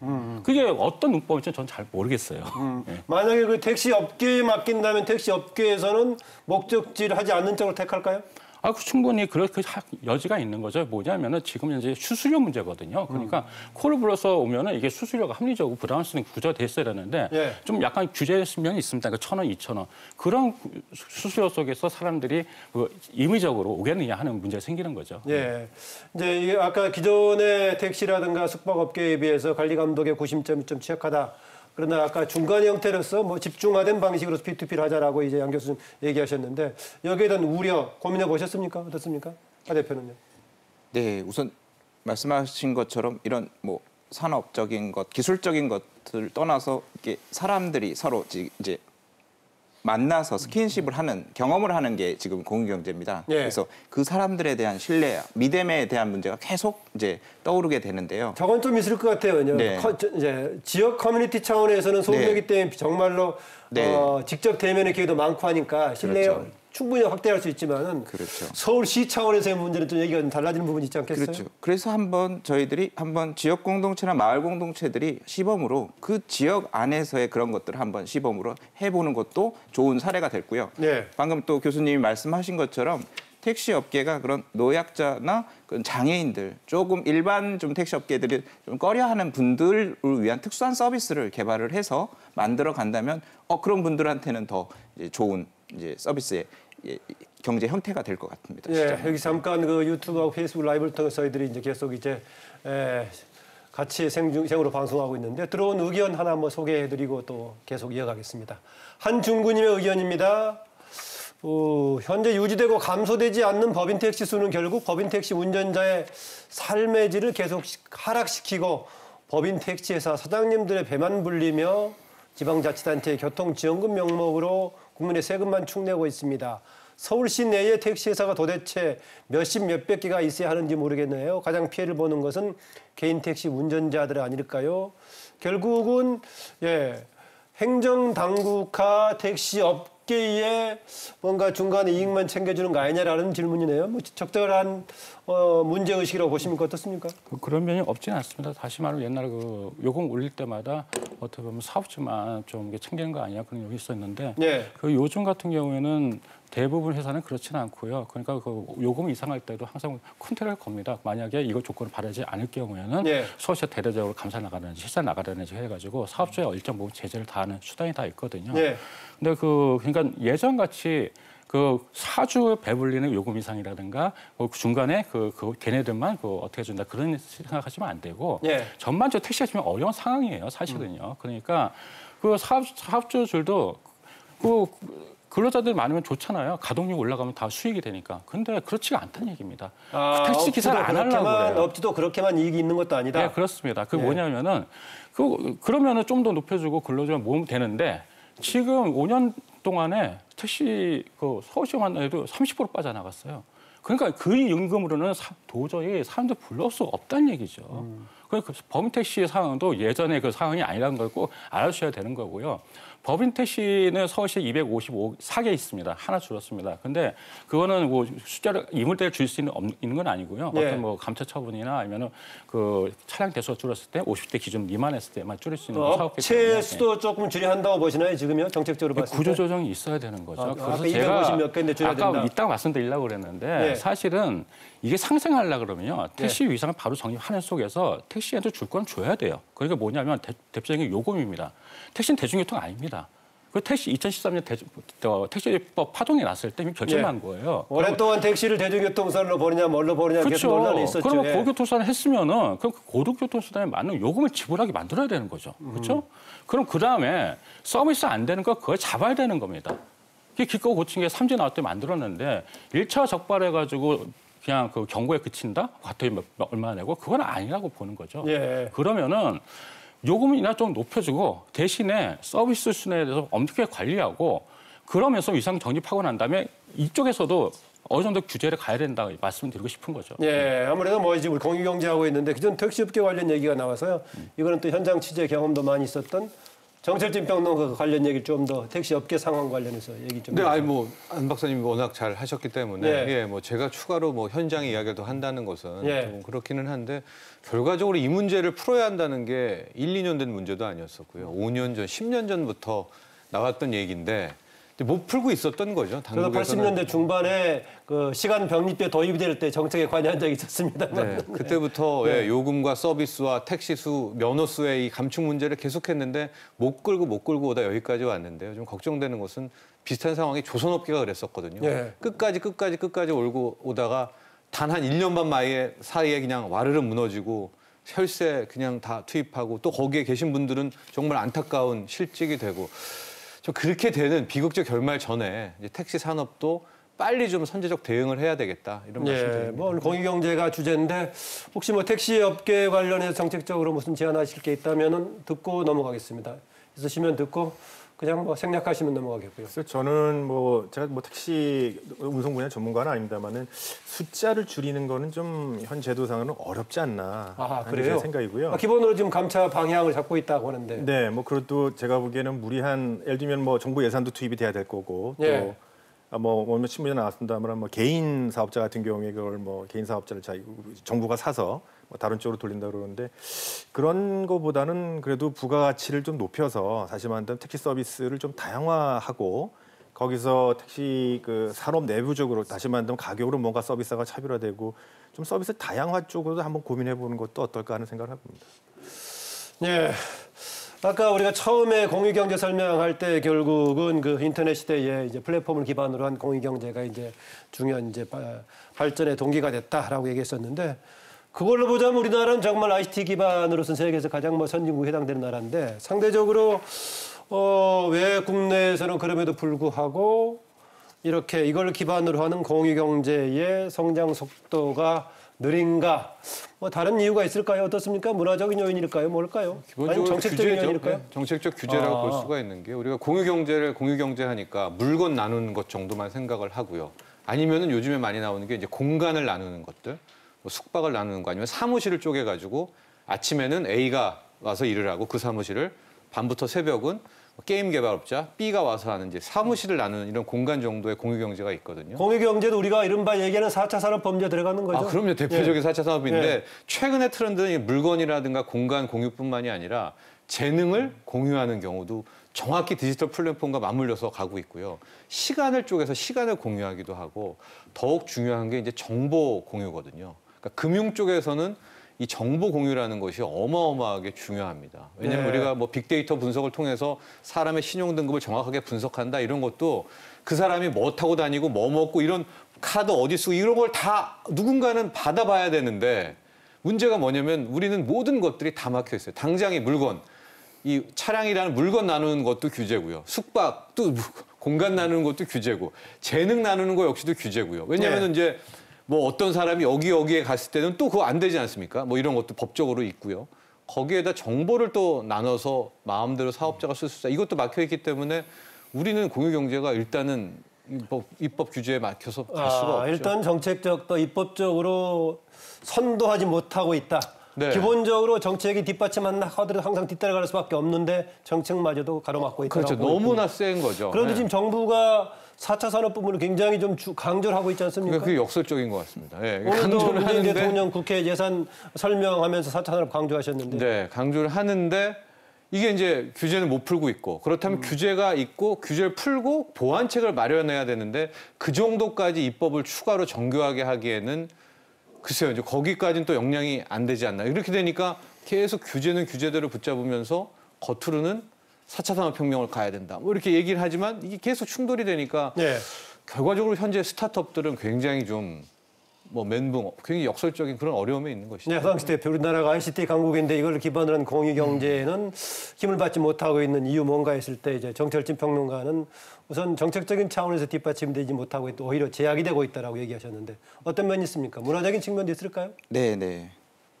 Speaker 4: 그게 어떤 문법인지 저는 잘 모르겠어요.
Speaker 2: 만약에 그 택시 업계에 맡긴다면 택시 업계에서는 목적지를 하지 않는 쪽을 택할까요?
Speaker 4: 충분히 그렇게 여지가 있는 거죠. 뭐냐면은 지금 현재 수수료 문제거든요. 그러니까 콜을 불러서 오면은 이게 수수료가 합리적으로 부담할 수 있는 구조가 됐어야 되는데 좀 약간 규제 면이 있습니다. 그러니까 1,000원, 2,000원. 그런 수수료 속에서 사람들이 임의적으로 오겠느냐 하는 문제가 생기는 거죠.
Speaker 2: 예. 이제 이게 아까 기존의 택시라든가 숙박업계에 비해서 관리 감독의 구심점이 좀 취약하다. 그러나 아까 중간 형태로서 뭐 집중화된 방식으로 P2P를 하자라고 이제 양 교수님 얘기하셨는데 여기에 대한 우려 고민해 보셨습니까? 어떻습니까? 하 대표는요?
Speaker 5: 네, 우선 말씀하신 것처럼 이런 뭐 산업적인 것, 기술적인 것들 떠나서 이렇게 사람들이 서로 이제 만나서 스킨십을 하는 경험을 하는 게 지금 공유경제입니다. 그래서 그 사람들에 대한 신뢰, 믿음에 대한 문제가 계속 이제 떠오르게 되는데요.
Speaker 2: 저건 좀 있을 것 같아요. 이제 지역 커뮤니티 차원에서는 소규모이기 때문에 정말로 직접 대면의 기회도 많고 하니까 신뢰 충분히 확대할 수 있지만은 서울시 차원에서의 문제는 좀 얘기가 좀 달라지는 부분이 있지 않겠어요?
Speaker 5: 그렇죠. 그래서 저희들이 지역 공동체나 마을 공동체들이 시범으로 그 지역 안에서의 그런 것들을 한번 시범으로 해보는 것도 좋은 사례가 됐고요. 방금 또 교수님이 말씀하신 것처럼 택시 업계가 그런 노약자나 장애인들, 조금 일반 좀 택시 업계들이 좀 꺼려하는 분들을 위한 특수한 서비스를 개발을 해서 만들어 간다면 그런 분들한테는 더 이제 좋은 이제 서비스의 경제 형태가 될 것 같습니다.
Speaker 2: 여기 잠깐 그 유튜브하고 페이스북 라이브를 통해서 저희들이 이제 계속 이제 같이 생으로 방송하고 있는데 들어온 의견 하나 한번 소개해드리고 또 계속 이어가겠습니다. 한중구님의 의견입니다. 현재 유지되고 감소되지 않는 법인 택시 수는 결국 법인 택시 운전자의 삶의 질을 계속 하락시키고 법인 택시회사 사장님들의 배만 불리며 지방자치단체의 교통지원금 명목으로 국민의 세금만 축내고 있습니다. 서울시 내에 택시회사가 도대체 몇십 몇백 개가 있어야 하는지 모르겠네요. 가장 피해를 보는 것은 개인 택시 운전자들 아닐까요? 결국은 행정당국과 택시업계에 뭔가 중간에 이익만 챙겨주는 거 아니냐라는 질문이네요. 뭐 적절한 문제의식이라고 보시면 어떻습니까?
Speaker 4: 그런 면이 없지는 않습니다. 다시 말하면 옛날에 그 요금 올릴 때마다 어떻게 보면 사업주만 좀 챙기는 거 아니야 그런 얘기 있었는데 그 요즘 같은 경우에는 대부분 회사는 그렇지는 않고요. 그러니까 그 요금 이상할 때도 항상 컨트롤을 겁니다. 만약에 이거 조건을 바라지 않을 경우에는 서울시가 대대적으로 감사 나가든지 실사 나가든지 해가지고 사업주에 일정 부분 제재를 다하는 수단이 다 있거든요. 근데 그러니까 예전 같이 그 사주 배불리는 요금 이상이라든가 중간에 걔네들만 어떻게 준다 그런 생각하시면 안 되고 전반적으로 택시가 지금 어려운 상황이에요, 사실은요. 그러니까 그 사업주들도 근로자들 많으면 좋잖아요. 가동률 올라가면 다 수익이 되니까. 근데 그렇지가 않다는 얘기입니다. 택시 기사를 안 하려고 그래요.
Speaker 2: 업주도 그렇게만 이익이 있는 것도 아니다.
Speaker 4: 네, 그렇습니다. 그게 뭐냐면은 그러면은 좀 더 높여주고 근로자만 모으면 되는데 지금 5년 동안에 택시 서울시만 해도 30% 빠져나갔어요. 그러니까 그 임금으로는 도저히 사람들 불러올 수 없다는 얘기죠. 그러니까 법인 택시 상황도 예전에 그 상황이 아니라는 걸 꼭 알아주셔야 되는 거고요. 법인 택시는 서울시에 254개 있습니다. 하나 줄었습니다. 근데 그거는 뭐 숫자를 이물대를 줄 수 있는 건 아니고요. 어떤 뭐 감차 처분이나 아니면은 그 차량 대수가 줄었을 때 50대 기준 미만했을 때만 줄일 수 있는 사업계
Speaker 2: 업체 수도 조금 줄여야 한다고 보시나요? 지금요? 정책적으로 봤을 때?
Speaker 4: 구조 조정이 있어야 되는 거죠.
Speaker 2: 그래서 제가 몇 개인데 줄여야
Speaker 4: 아까
Speaker 2: 된다.
Speaker 4: 이따가 말씀드리려고 그랬는데 사실은 이게 상생하려고 그러면요. 택시 위상을 바로 정립하는 속에서 택시한테 줄 건 줘야 돼요. 그러니까 뭐냐면 대표적인 요금입니다. 택시는 대중교통 아닙니다. 그 택시 2013년 택시법 파동이 났을 때 결정난 거예요.
Speaker 2: 오랫동안 택시를 대중교통수단으로 보느냐 뭘로 보느냐 계속 논란이 있었죠.
Speaker 4: 그러면 고교통수단을 했으면은 그럼 고속교통수단에 맞는 요금을 지불하게 만들어야 되는 거죠. 그렇죠? 그럼 그 다음에 서비스 안 되는 거 그걸 잡아야 되는 겁니다. 이게 기껏 고친 게 3지 나올 때 만들었는데 1차 적발해가지고 그냥 그 경고에 그친다? 과태료 얼마 내고 그건 아니라고 보는 거죠. 그러면은 요금이나 좀 높여주고 대신에 서비스 수준에 대해서 엄격하게 관리하고 그러면서 위상 정립하고 난 다음에 이쪽에서도 어느 정도 규제를 가야 된다 말씀드리고 싶은 거죠.
Speaker 2: 아무래도 뭐 지금 공유경제하고 있는데 기존 택시업계 관련 얘기가 나와서요. 이거는 또 현장 취재 경험도 많이 있었던 정철진 평론가 관련 얘기를 좀 더 택시업계 상황 관련해서 얘기 좀.
Speaker 6: 네, 아니 뭐 안 박사님이 워낙 잘 하셨기 때문에 뭐 제가 추가로 뭐 현장 이야기를 더 한다는 것은 좀 그렇기는 한데 결과적으로 이 문제를 풀어야 한다는 게 1, 2년 된 문제도 아니었었고요. 5년 전, 10년 전부터 나왔던 얘기인데 못 풀고 있었던 거죠.
Speaker 2: 그래서 80년대 중반에 그 시간 병립제 도입이 될 때 정책에 관여한 적이 있었습니다.
Speaker 6: 그때부터 요금과 서비스와 택시수, 면허수의 이 감축 문제를 계속했는데 못 끌고 오다 여기까지 왔는데요. 좀 걱정되는 것은 비슷한 상황이 조선업계가 그랬었거든요. 끝까지 올고 오다가 단 한 1년 반 사이에 그냥 와르르 무너지고 혈세 그냥 다 투입하고 또 거기에 계신 분들은 정말 안타까운 실직이 되고 좀 그렇게 되는 비극적 결말 전에 이제 택시 산업도 빨리 좀 선제적 대응을 해야 되겠다 이런 말씀드립니다.
Speaker 2: 뭐 오늘 공유경제가 주제인데 혹시 뭐 택시 업계 관련해서 정책적으로 무슨 제안하실 게 있다면은 듣고 넘어가겠습니다. 있으시면 듣고 그냥 뭐 생략하시면 넘어가겠고요.
Speaker 3: 그래서 저는 뭐 제가 뭐 택시 운송 분야 전문가는 아닙니다만은 숫자를 줄이는 거는 좀 현 제도상으로는 어렵지 않나 하는 제 생각이고요.
Speaker 2: 기본으로 지금 감차 방향을 잡고 있다고 하는데.
Speaker 3: 네, 뭐 그래도 제가 보기에는 무리한 예를 들면 뭐 정부 예산도 투입이 돼야 될 거고 또 뭐 신문에 나왔습니다만 뭐 개인 사업자 같은 경우에 그걸 뭐 개인 사업자를 정부가 사서 뭐 다른 쪽으로 돌린다 그러는데 그런 거보다는 그래도 부가가치를 좀 높여서 다시 말하면 택시 서비스를 좀 다양화하고 거기서 택시 그 산업 내부적으로 다시 말하면 가격으로 뭔가 서비스가 차별화되고 좀 서비스 다양화 쪽으로도 한번 고민해 보는 것도 어떨까 하는 생각을 해봅니다.
Speaker 2: 아까 우리가 처음에 공유경제 설명할 때 결국은 그 인터넷 시대에 이제 플랫폼을 기반으로 한 공유경제가 이제 중요한 이제 발전의 동기가 됐다라고 얘기했었는데 그걸로 보자면 우리나라는 정말 ICT 기반으로서는 세계에서 가장 선진국에 해당되는 나라인데 상대적으로 왜 국내에서는 그럼에도 불구하고 이렇게 이걸 기반으로 하는 공유경제의 성장 속도가 느린가? 뭐 다른 이유가 있을까요? 어떻습니까? 문화적인 요인일까요? 뭘까요? 아니면 정책적인
Speaker 6: 규제죠.
Speaker 2: 요인일까요?
Speaker 6: 네, 정책적 규제라고 볼 수가 있는 게 우리가 공유경제 하니까 물건 나누는 것 정도만 생각을 하고요. 아니면은 요즘에 많이 나오는 게 이제 공간을 나누는 것들, 뭐 숙박을 나누는 거 아니면 사무실을 쪼개가지고 아침에는 A가 와서 일을 하고 그 사무실을 밤부터 새벽은 게임 개발업자 B가 와서 하는 이제 사무실을 나누는 이런 공간 정도의 공유경제가 있거든요.
Speaker 2: 공유경제도 우리가 이른바 얘기하는 4차 산업범죄에 들어가는 거죠.
Speaker 6: 그럼요. 대표적인
Speaker 2: 예.
Speaker 6: 4차 산업인데
Speaker 2: 예.
Speaker 6: 최근의 트렌드는 물건이라든가 공간 공유뿐만이 아니라 재능을 공유하는 경우도 정확히 디지털 플랫폼과 맞물려서 가고 있고요. 시간을 쪼개서 시간을 공유하기도 하고 더욱 중요한 게 이제 정보 공유거든요. 그러니까 금융 쪽에서는 이 정보 공유라는 것이 어마어마하게 중요합니다. 왜냐하면
Speaker 2: 네.
Speaker 6: 우리가 뭐 빅데이터 분석을 통해서 사람의 신용 등급을 정확하게 분석한다 이런 것도 그 사람이 뭐 타고 다니고 뭐 먹고 이런 카드 어디 쓰고 이런 걸 다 누군가는 받아봐야 되는데 문제가 뭐냐면 우리는 모든 것들이 다 막혀 있어요. 당장 이 물건, 이 차량이라는 물건 나누는 것도 규제고요. 숙박도 공간 나누는 것도 규제고 재능 나누는 거 역시도 규제고요. 왜냐하면 이제 뭐 어떤 사람이 여기에 갔을 때는 또 그거 안 되지 않습니까? 뭐 이런 것도 법적으로 있고요. 거기에다 정보를 또 나눠서 마음대로 사업자가 쓸 수 있다. 이것도 막혀 있기 때문에 우리는 공유경제가 일단은 입법 규제에 막혀서 갈 수가 없죠.
Speaker 2: 일단 정책적 또 입법적으로 선도하지 못하고 있다.
Speaker 6: 네.
Speaker 2: 기본적으로 정책이 뒷받침한다 하더라도 항상 뒤따라갈 수밖에 없는데 정책마저도 가로막고 있다.
Speaker 6: 그렇죠. 너무나 센 거죠.
Speaker 2: 그런데
Speaker 6: 네.
Speaker 2: 지금 정부가 4차 산업 부분을 굉장히 좀 강조를 하고 있지 않습니까?
Speaker 6: 그게 역설적인 것 같습니다. 예,
Speaker 2: 오늘도
Speaker 6: 강조를
Speaker 2: 문재인
Speaker 6: 하는데
Speaker 2: 대통령 국회 예산 설명하면서 4차 산업 강조하셨는데
Speaker 6: 네, 강조를 하는데 이게 이제 규제는 못 풀고 있고 그렇다면 규제가 있고 규제를 풀고 보완책을 마련해야 되는데 그 정도까지 입법을 추가로 정교하게 하기에는 글쎄요, 이제 거기까지는 또 역량이 안 되지 않나. 이렇게 되니까 계속 규제는 규제대로 붙잡으면서 겉으로는 4차 산업혁명을 가야 된다. 뭐 이렇게 얘기를 하지만 이게 계속 충돌이 되니까
Speaker 2: 네.
Speaker 6: 결과적으로 현재 스타트업들은 굉장히 좀 뭐 멘붕, 굉장히 역설적인 그런 어려움에 있는 것이죠.
Speaker 2: 네, 하상시 대표, 우리나라가 ICT 강국인데 이걸 기반으로 한 공유경제는 힘을 받지 못하고 있는 이유 뭔가 했을 때 이제 정철진 평론가는 우선 정책적인 차원에서 뒷받침되지 못하고 있고 오히려 제약이 되고 있다라고 얘기하셨는데 어떤 면이 있습니까? 문화적인 측면도 있을까요?
Speaker 5: 네.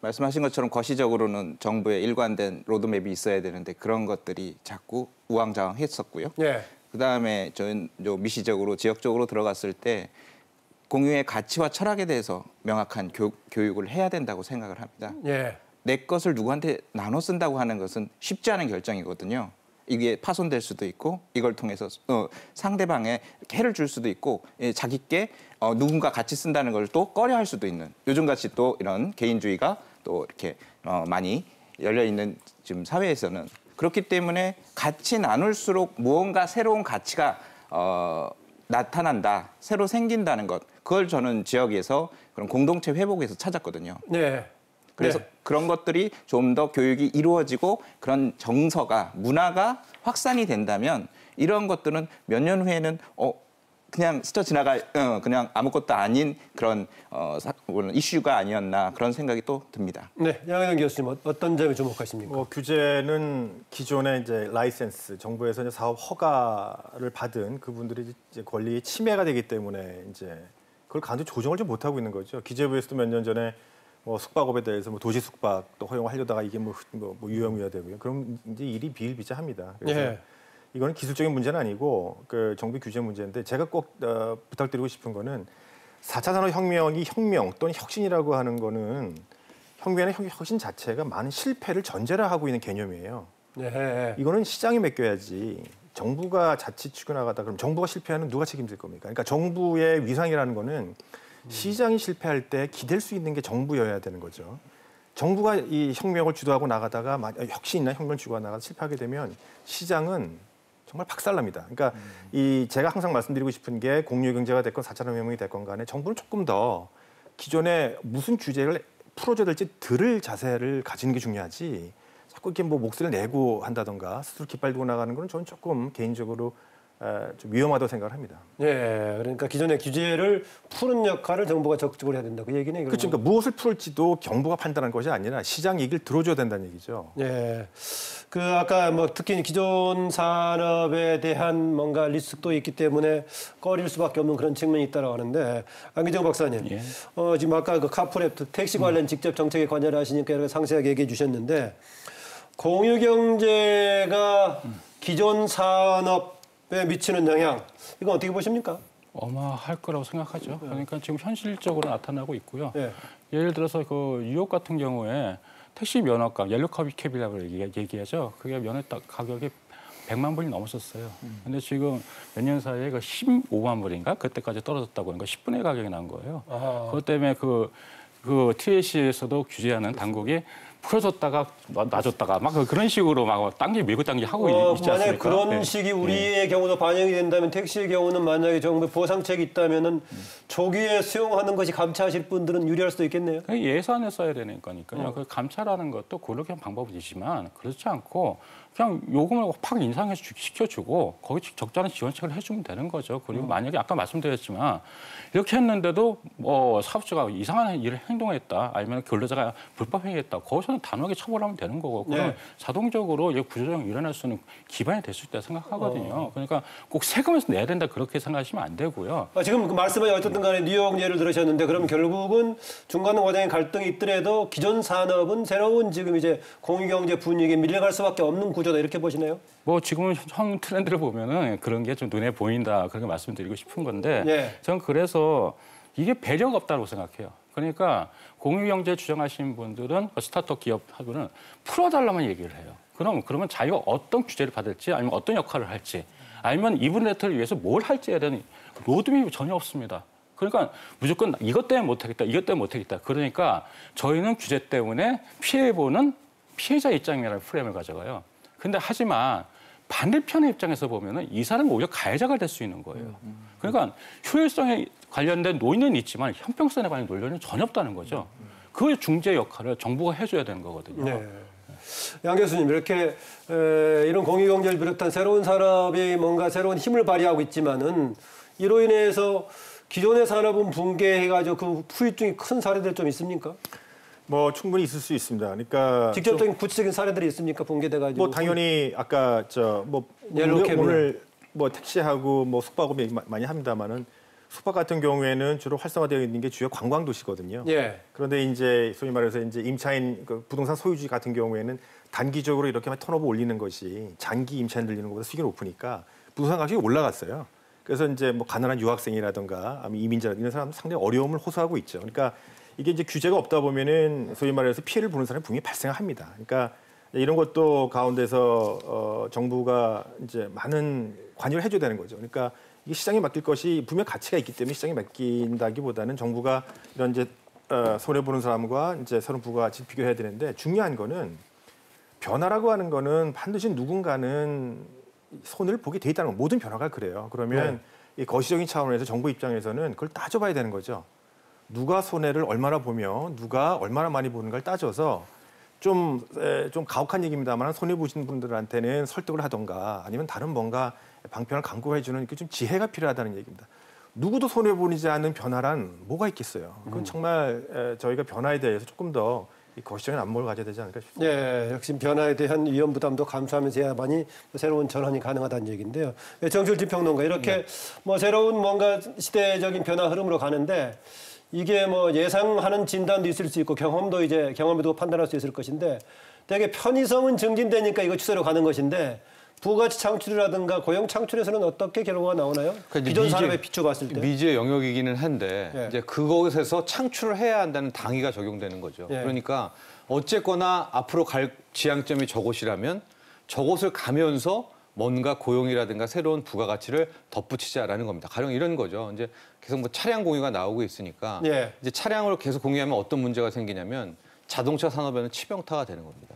Speaker 5: 말씀하신 것처럼 거시적으로는 정부의 일관된 로드맵이 있어야 되는데 그런 것들이 자꾸 우왕좌왕했었고요.
Speaker 2: 네.
Speaker 5: 그다음에 저는 미시적으로 지역적으로 들어갔을 때 공유의 가치와 철학에 대해서 명확한 교육을 해야 된다고 생각을 합니다.
Speaker 2: 예.
Speaker 5: 내 것을 누구한테 나눠 쓴다고 하는 것은 쉽지 않은 결정이거든요. 이게 파손될 수도 있고 이걸 통해서 상대방에 해를 줄 수도 있고 자기께 누군가 같이 쓴다는 걸 또 꺼려할 수도 있는 요즘같이 또 이런 개인주의가 또 이렇게 많이 열려있는 지금 사회에서는 그렇기 때문에 같이 나눌수록 무언가 새로운 가치가 나타난다, 새로 생긴다는 것 그걸 저는 지역에서 그런 공동체 회복에서 찾았거든요.
Speaker 2: 네.
Speaker 5: 그래서
Speaker 2: 네.
Speaker 5: 그런 것들이 좀 더 교육이 이루어지고 그런 정서가 문화가 확산이 된다면 이런 것들은 몇 년 후에는 그냥 스쳐 지나갈 그냥 아무것도 아닌 그런 이슈가 아니었나 그런 생각이 또 듭니다.
Speaker 2: 네, 양현영 교수님 어떤 점에 주목하십니까?
Speaker 3: 규제는 기존의 이제 라이센스 정부에서 이제 사업 허가를 받은 그분들이 이제 권리 침해가 되기 때문에 이제 그걸 간접 조정을 좀 못하고 있는 거죠. 기재부에서도 몇 년 전에 뭐 숙박업에 대해서 뭐 도시 숙박도 허용하려다가 이게 뭐 유형이어야 되고요. 그럼 이제 일이 비일비재합니다. 그래서
Speaker 2: 예.
Speaker 3: 이거는 기술적인 문제는 아니고 그 정부 규제 문제인데 제가 꼭 부탁드리고 싶은 거는 4차 산업혁명이 혁명 또는 혁신이라고 하는 거는 혁명의 혁신 자체가 많은 실패를 전제로 하고 있는 개념이에요.
Speaker 2: 네.
Speaker 3: 이거는 시장에 맡겨야지. 정부가 자칫 추겨나가다 그럼 정부가 실패하면 누가 책임질 겁니까? 그러니까 정부의 위상이라는 거는 시장이 실패할 때 기댈 수 있는 게 정부여야 되는 거죠. 정부가 이 혁명을 주도하고 나가다가 혁신이나 혁명을 주도하고 나가다 실패하게 되면 시장은 정말 박살납니다. 그러니까 제가 항상 말씀드리고 싶은 게 공유 경제가 됐건 4차 산업혁명이 됐건 간에 정부는 조금 더 기존에 무슨 규제를 풀어줘야 될지 들을 자세를 가지는 게 중요하지 자꾸 이렇게 뭐 목소리를 내고 한다던가 스스로 깃발 들고 나가는 건 저는 조금 개인적으로 좀 위험하다고 생각을 합니다.
Speaker 2: 예, 그러니까 기존의 규제를 푸는 역할을 정부가 적극적으로 해야 된다. 그 얘기네.
Speaker 3: 그렇죠. 그러니까 무엇을 풀지도 정부가 판단한 것이 아니라 시장 얘기를 들어줘야 된다는 얘기죠.
Speaker 2: 예. 그 아까 뭐 특히 기존 산업에 대한 뭔가 리스크도 있기 때문에 꺼릴 수밖에 없는 그런 측면이 있다고 하는데 안기정 박사님,
Speaker 4: 예.
Speaker 2: 지금 아까 그 카풀앱 택시 관련 직접 정책에 관여를 하시니까 이렇게 상세하게 얘기해 주셨는데 공유 경제가 기존 산업에 미치는 영향 이건 어떻게 보십니까?
Speaker 4: 어마할 거라고 생각하죠. 그러니까 지금 현실적으로 나타나고 있고요.
Speaker 2: 예.
Speaker 4: 예를 들어서 그 뉴욕 같은 경우에 택시 면허값, 옐로우캡이라고 얘기하죠. 그게 면허 가격이 100만 불이 넘었었어요. 근데 지금 몇 년 사이에 그 15만 불인가 그때까지 떨어졌다고 하니까 10분의 가격이 난 거예요.
Speaker 2: 아하.
Speaker 4: 그것 때문에 그 TAC에서도 규제하는 당국이 풀어줬다가 놔줬다가 막 그런 식으로 막 밀고 당기 하고 있지 않습니까?
Speaker 2: 만약에 그런
Speaker 4: 네.
Speaker 2: 식이 우리의 경우도 반영이 된다면 택시의 경우는 만약에 정부 보상책이 있다면은 조기에 수용하는 것이 감차하실 분들은 유리할 수도 있겠네요.
Speaker 4: 예산을 써야 되는 거니까요. 그 감찰하는 것도 그렇게 방법이지만 그렇지 않고 그냥 요금을 팍 인상해서 시켜주고 거기 적절한 지원책을 해주면 되는 거죠. 그리고 만약에 아까 말씀드렸지만 이렇게 했는데도 사업주가 이상한 일을 행동했다 아니면 근로자가 불법 행위했다 거기서는 단호하게 처벌하면 되는 거고 그럼
Speaker 2: 네.
Speaker 4: 자동적으로 구조조정이 일어날 수 있는 기반이 될 수 있다 생각하거든요. 그러니까 꼭 세금에서 내야 된다 그렇게 생각하시면 안 되고요.
Speaker 2: 지금 그 말씀에 어쨌든 간에 뉴욕 예를 들으셨는데 그럼 결국은 중간 과정에 갈등이 있더라도 기존 산업은 새로운 지금 이제 공유경제 분위기에 밀려갈 수밖에 없는 구조다 이렇게 보시나요?
Speaker 4: 뭐 지금은 현 트렌드를 보면은 그런 게 좀 눈에 보인다 그렇게 말씀드리고 싶은 건데
Speaker 2: 예.
Speaker 4: 저는 그래서 이게 배려가 없다고 생각해요. 그러니까 공유경제 주장하시는 분들은 스타트업 기업하고는 풀어달라만 얘기를 해요. 그러면 자기가 어떤 규제를 받을지 아니면 어떤 역할을 할지 아니면 이분네트를 위해서 뭘 할지에 대한 로드맵이 전혀 없습니다. 그러니까 무조건 이것 때문에 못하겠다, 이것 때문에 못하겠다. 그러니까 저희는 규제 때문에 피해보는 피해자 입장이라는 프레임을 가져가요. 근데 하지만 반대편의 입장에서 보면은 이 사람은 오히려 가해자가 될 수 있는 거예요. 그러니까 효율성에 관련된 논의는 있지만 형평성에 관련 논의는 전혀 없다는 거죠. 그 중재 역할을 정부가 해줘야 되는 거거든요.
Speaker 2: 네. 양 교수님 이렇게 이런 공유경제를 비롯한 새로운 산업이 뭔가 새로운 힘을 발휘하고 있지만은 이로 인해서 기존의 산업은 붕괴해가지고 그 후유증이 큰 사례들 좀 있습니까?
Speaker 3: 뭐 충분히 있을 수 있습니다. 그러니까
Speaker 2: 직접적인 구체적인 사례들이 있습니까? 붕괴돼가지고.
Speaker 3: 뭐 당연히 아까 오늘 뭐 택시하고 뭐 숙박업 얘기 많이 합니다만은 숙박 같은 경우에는 주로 활성화되어 있는 게 주요 관광 도시거든요.
Speaker 2: 예.
Speaker 3: 그런데 이제 소위 말해서 이제 임차인 그 부동산 소유주 같은 경우에는 단기적으로 이렇게 턴오버 올리는 것이 장기 임차인 들리는 것보다 수익이 높으니까 부동산 가격이 올라갔어요. 그래서 이제 뭐 가난한 유학생이라든가 아니면 이민자 이런 사람 상당히 어려움을 호소하고 있죠. 그러니까 이게 이제 규제가 없다 보면은 소위 말해서 피해를 보는 사람이 분명히 발생합니다. 그러니까 이런 것도 가운데서 정부가 이제 많은 관여를 해줘야 되는 거죠. 그러니까 이게 시장에 맡길 것이 분명 가치가 있기 때문에 시장에 맡긴다기보다는 정부가 이런 이제 손해 보는 사람과 이제 서로 부가가치 비교해야 되는데 중요한 거는 변화라고 하는 거는 반드시 누군가는 손을 보게 돼 있다는 거. 모든 변화가 그래요. 그러면 이 거시적인 차원에서 정부 입장에서는 그걸 따져봐야 되는 거죠. 누가 손해를 얼마나 보며 누가 얼마나 많이 보는가를 따져서 좀 가혹한 얘기입니다만 손해 보신 분들한테는 설득을 하던가 아니면 다른 뭔가 방편을 강구해주는 좀 지혜가 필요하다는 얘기입니다. 누구도 손해 보이지 않는 변화란 뭐가 있겠어요. 그건 정말 저희가 변화에 대해서 조금 더 거시적인 안목을 가져야 되지 않을까 싶습니다.
Speaker 2: 예, 역시 변화에 대한 위험 부담도 감수하면서 해야만이 새로운 전환이 가능하다는 얘기인데요. 정철진 평론가 이렇게 뭐 새로운 뭔가 시대적인 변화 흐름으로 가는데 이게 뭐 예상하는 진단도 있을 수 있고 경험도 이제 경험에도 판단할 수 있을 것인데 되게 편의성은 증진되니까 이거 추세로 가는 것인데 부가가치 창출이라든가 고용 창출에서는 어떻게 결과가 나오나요?
Speaker 6: 그러니까
Speaker 2: 기존 산업에 비춰봤을 때.
Speaker 6: 미지의 영역이기는 한데
Speaker 2: 예.
Speaker 6: 이제 그것에서 창출을 해야 한다는 당위가 적용되는 거죠.
Speaker 2: 예.
Speaker 6: 그러니까 어쨌거나 앞으로 갈 지향점이 저곳이라면 저곳을 가면서 뭔가 고용이라든가 새로운 부가가치를 덧붙이자라는 겁니다. 가령 이런 거죠. 이제 계속 뭐 차량 공유가 나오고 있으니까
Speaker 2: 예.
Speaker 6: 이제 차량으로 계속 공유하면 어떤 문제가 생기냐면 자동차 산업에는 치명타가 되는 겁니다.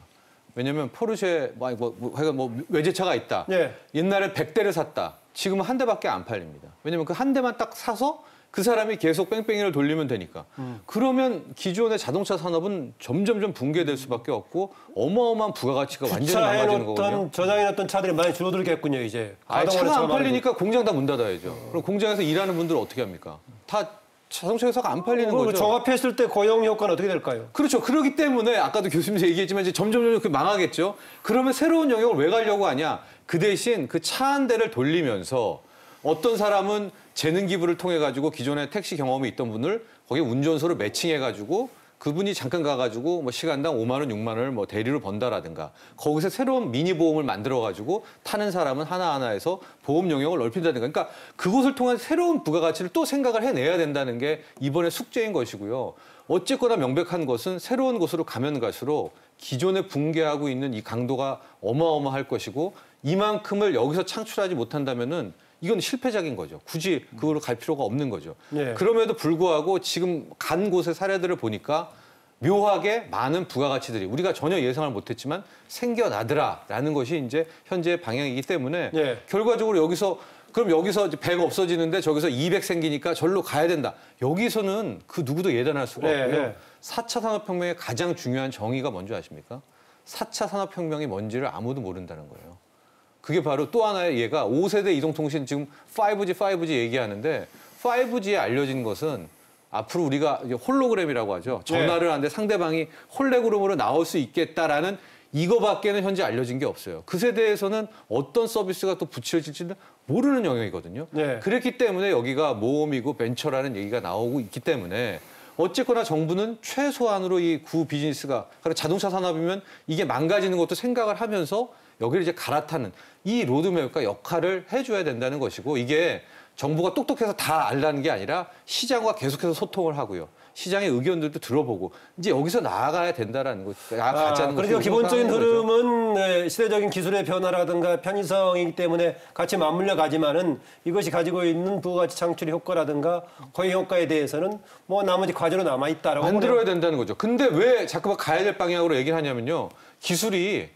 Speaker 6: 왜냐하면 포르쉐 뭐 외제차가 있다.
Speaker 2: 예.
Speaker 6: 옛날에 100대를 샀다. 지금은 한 대밖에 안 팔립니다. 왜냐하면 그 한 대만 딱 사서 그 사람이 계속 뺑뺑이를 돌리면 되니까. 그러면 기존의 자동차 산업은 점점점 붕괴될 수밖에 없고 어마어마한 부가가치가 완전히 망가지는 거거든요.
Speaker 2: 주차해놓던 저장해놨던 차들이 많이 줄어들겠군요 이제.
Speaker 6: 차가 안 팔리니까 공장 다 문 닫아야죠. 그럼 공장에서 일하는 분들은 어떻게 합니까? 다 자동차 회사가 안 팔리는 거죠.
Speaker 2: 종합했을 때 고용 효과는 어떻게 될까요?
Speaker 6: 그렇죠. 그렇기 때문에 아까도 교수님이 얘기했지만 이제 점점 망하겠죠. 그러면 새로운 영역을 왜 가려고 하냐? 그 대신 그 차 한 대를 돌리면서 어떤 사람은 재능 기부를 통해 가지고 기존에 택시 경험이 있던 분을 거기 운전소로 매칭해 가지고 그분이 잠깐 가가지고 뭐 시간당 5만 원, 6만 원을 뭐 대리로 번다라든가 거기서 새로운 미니 보험을 만들어 가지고 타는 사람은 하나하나에서 보험 영역을 넓힌다든가 그러니까 그것을 통한 새로운 부가가치를 또 생각을 해내야 된다는 게 이번에 숙제인 것이고요. 어쨌거나 명백한 것은 새로운 곳으로 가면 갈수록 기존에 붕괴하고 있는 이 강도가 어마어마할 것이고 이만큼을 여기서 창출하지 못한다면은 이건 실패작인 거죠. 굳이 그걸로 갈 필요가 없는 거죠.
Speaker 2: 네.
Speaker 6: 그럼에도 불구하고 지금 간 곳의 사례들을 보니까 묘하게 많은 부가가치들이 우리가 전혀 예상을 못했지만 생겨나더라라는 것이 이제 현재의 방향이기 때문에
Speaker 2: 네.
Speaker 6: 결과적으로 그럼 여기서 100 없어지는데 저기서 200 생기니까 절로 가야 된다. 여기서는 그 누구도 예단할 수가
Speaker 2: 네,
Speaker 6: 없고요.
Speaker 2: 네.
Speaker 6: 4차 산업혁명의 가장 중요한 정의가 뭔지 아십니까? 4차 산업혁명이 뭔지를 아무도 모른다는 거예요. 그게 바로 또 하나의 예가 5세대 이동통신 지금 5G 얘기하는데 5G에 알려진 것은 앞으로 우리가 이제 홀로그램이라고 하죠. 전화를 하는데 상대방이 홀로그램으로 나올 수 있겠다라는 이거밖에는 현재 알려진 게 없어요. 그 세대에서는 어떤 서비스가 또 붙여질지는 모르는 영역이거든요.
Speaker 2: 네.
Speaker 6: 그렇기 때문에 여기가 모험이고 벤처라는 얘기가 나오고 있기 때문에 어쨌거나 정부는 최소한으로 이 구 비즈니스가 자동차 산업이면 이게 망가지는 것도 생각을 하면서 여기를 이제 갈아타는 이 로드맵과 역할을 해줘야 된다는 것이고 이게 정부가 똑똑해서 다 알라는 게 아니라 시장과 계속해서 소통을 하고요. 시장의 의견들도 들어보고 이제 여기서 나아가야 된다라는 거, 나아가자는 거죠.
Speaker 2: 그러니까 기본적인 흐름은 네, 시대적인 기술의 변화라든가 편의성이기 때문에 같이 맞물려 가지만은 이것이 가지고 있는 부가가치 창출 효과라든가 고용 효과에 대해서는 뭐 나머지 과제로 남아 있다라고
Speaker 6: 만들어야 된다는 거죠. 근데 왜 자꾸 가야 될 방향으로 얘기를 하냐면요. 기술이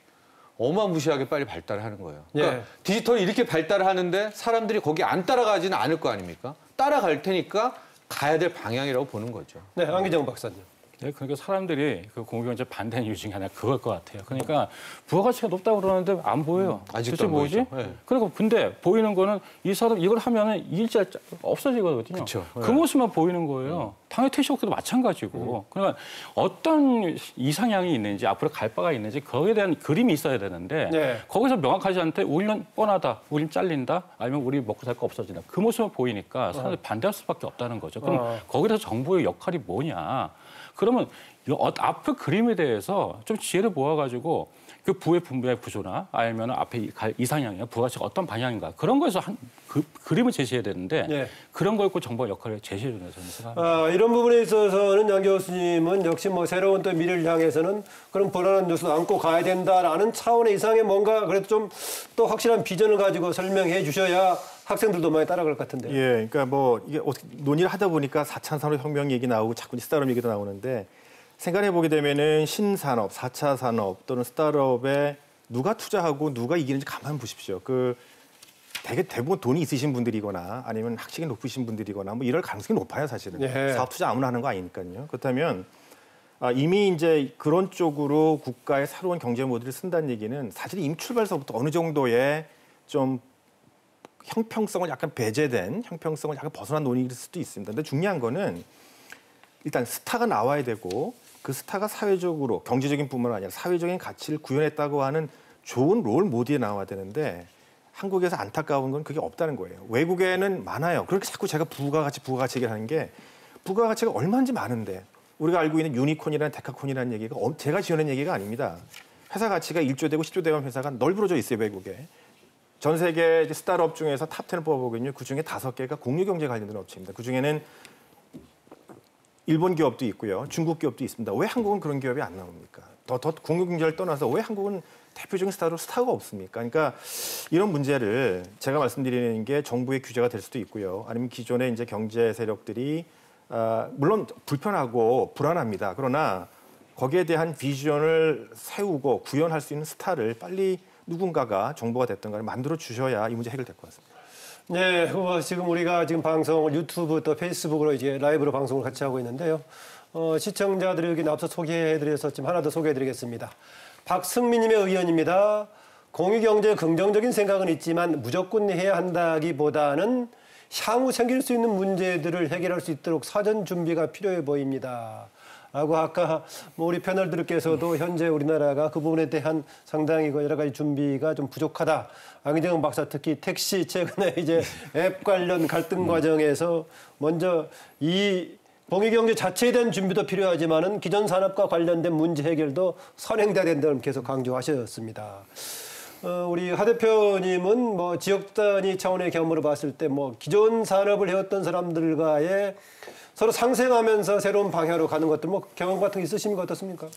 Speaker 6: 어마무시하게 빨리 발달을 하는 거예요. 그러니까
Speaker 2: 예.
Speaker 6: 디지털이 이렇게 발달을 하는데 사람들이 거기 안 따라가지는 않을 거 아닙니까? 따라갈 테니까 가야 될 방향이라고 보는 거죠.
Speaker 2: 네, 안기정 박사님.
Speaker 4: 네, 그러니까 사람들이 그 공유경제 반대하는 이유 중에 하나 그걸 것 같아요. 그러니까 부가가치가 높다고 그러는데 안 보여요.
Speaker 6: 아직도
Speaker 4: 도대체
Speaker 6: 안
Speaker 4: 뭐지?
Speaker 6: 보이죠. 네.
Speaker 4: 그리고 근데 보이는 거는 이 사람 이걸 하면은 이 일자리 없어지거든요.
Speaker 6: 그쵸.
Speaker 4: 그 모습만 보이는 거예요. 당연히 택시업계도 마찬가지고. 그러니까 어떤 이상향이 있는지 앞으로 갈 바가 있는지 거기에 대한 그림이 있어야 되는데
Speaker 2: 네.
Speaker 4: 거기서 명확하지 않대 우리는 뻔하다, 우리는 잘린다, 아니면 우리 먹고 살 거 없어진다. 그 모습만 보이니까 사람들이 반대할 수밖에 없다는 거죠. 그럼 거기서 정부의 역할이 뭐냐? 그러면 앞의 그림에 대해서 좀 지혜를 모아가지고 그 부의 분배의 구조나 아니면 앞에 이상향이나 부가가치가 어떤 방향인가 그런 거에서 그림을 제시해야 되는데
Speaker 2: 네.
Speaker 4: 그런 거 있고 정부가 역할을 제시해 주는 저는 생각합니다.
Speaker 2: 이런 부분에 있어서는 양 교수님은 역시 뭐 새로운 또 미래를 향해서는 그런 불안한 뉴스 안고 가야 된다라는 차원의 이상의 뭔가 그래도 좀 또 확실한 비전을 가지고 설명해 주셔야 학생들도 많이 따라갈 것 같은데.
Speaker 3: 예, 그러니까 뭐 이게 어떻게 논의를 하다 보니까 4차 산업혁명 얘기 나오고 자꾸 스타트업 얘기도 나오는데 생각해 보게 되면은 신산업, 4차 산업 또는 스타트업에 누가 투자하고 누가 이기는지 가만 보십시오. 대부분 돈이 있으신 분들이거나 아니면 학식이 높으신 분들이거나 뭐 이럴 가능성이 높아요, 사실은.
Speaker 2: 예.
Speaker 3: 사업 투자 아무나 하는 거 아니니까요. 그렇다면 이미 이제 그런 쪽으로 국가의 새로운 경제 모델을 쓴다는 얘기는 사실 이미 출발서부터 어느 정도의 좀 형평성을 약간 배제된 형평성을 약간 벗어난 논의일 수도 있습니다. 근데 중요한 거는 일단 스타가 나와야 되고 그 스타가 사회적으로 경제적인 뿐만 아니라 사회적인 가치를 구현했다고 하는 좋은 롤 모델이 나와야 되는데 한국에서 안타까운 건 그게 없다는 거예요. 외국에는 많아요. 그렇게 자꾸 제가 부가가치 얘기를 하는 게 부가가치가 얼마인지 많은데 우리가 알고 있는 유니콘이라는 데카콘이라는 얘기가 제가 지어낸 얘기가 아닙니다. 회사 가치가 1조 되고 10조 되는 회사가 널브러져 있어요, 외국에. 전 세계 스타트업 중에서 탑 10을 뽑아보면요. 그중에 5개가 공유경제 관련된 업체입니다. 그중에는 일본 기업도 있고요. 중국 기업도 있습니다. 왜 한국은 그런 기업이 안 나옵니까? 더 공유경제를 떠나서 왜 한국은 대표적인 스타가 없습니까? 그러니까 이런 문제를 제가 말씀드리는 게 정부의 규제가 될 수도 있고요. 아니면 기존의 이제 경제 세력들이 물론 불편하고 불안합니다. 그러나 거기에 대한 비전을 세우고 구현할 수 있는 스타를 빨리 누군가가 정부가 됐든 간에 만들어 주셔야 이 문제 해결될 것 같습니다.
Speaker 2: 네, 지금 우리가 지금 방송을 유튜브 또 페이스북으로 이제 라이브로 방송을 같이 하고 있는데요. 시청자들에게 앞서 소개해드렸었지만 하나 더 소개해드리겠습니다. 박승민님의 의견입니다. 공유경제 긍정적인 생각은 있지만 무조건 해야 한다기보다는 향후 생길 수 있는 문제들을 해결할 수 있도록 사전 준비가 필요해 보입니다. 라고 아까 우리 패널들께서도 현재 우리나라가 그 부분에 대한 상당히 여러 가지 준비가 좀 부족하다. 안기정 박사 특히 택시 최근에 이제 앱 관련 갈등 과정에서 먼저 이 공유경제 자체에 대한 준비도 필요하지만은 기존 산업과 관련된 문제 해결도 선행돼야 된다는 계속 강조하셨습니다. 우리 하 대표님은 뭐 지역 단위 차원의 경험으로 봤을 때 뭐 기존 산업을 해왔던 사람들과의 서로 상생하면서 새로운 방향으로 가는 것들 뭐 경험 같은 게 있으십니까? 어떻습니까?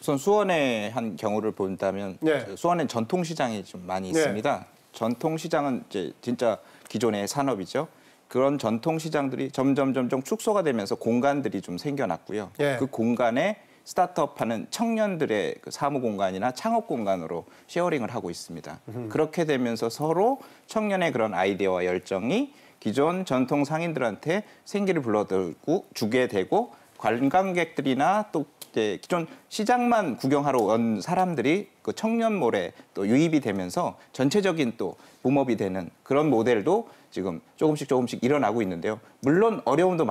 Speaker 5: 우선 수원의 한 경우를 본다면
Speaker 2: 네.
Speaker 5: 수원엔 전통시장이 좀 많이 있습니다. 전통시장은 이제 진짜 기존의 산업이죠. 그런 전통시장들이 점점 축소가 되면서 공간들이 좀 생겨났고요.
Speaker 2: 네.
Speaker 5: 그 공간에 스타트업하는 청년들의 그 사무 공간이나 창업 공간으로 쉐어링을 하고 있습니다. 그렇게 되면서 서로 청년의 그런 아이디어와 열정이 기존 전통 상인들한테 생기를 불러들고 주게 되고 관광객들이나 또 이제 기존 시장만 구경하러 온 사람들이 그 청년몰에 또 유입이 되면서 전체적인 또 붐업이 되는 그런 모델도 지금 조금씩 일어나고 있는데요. 물론 어려움도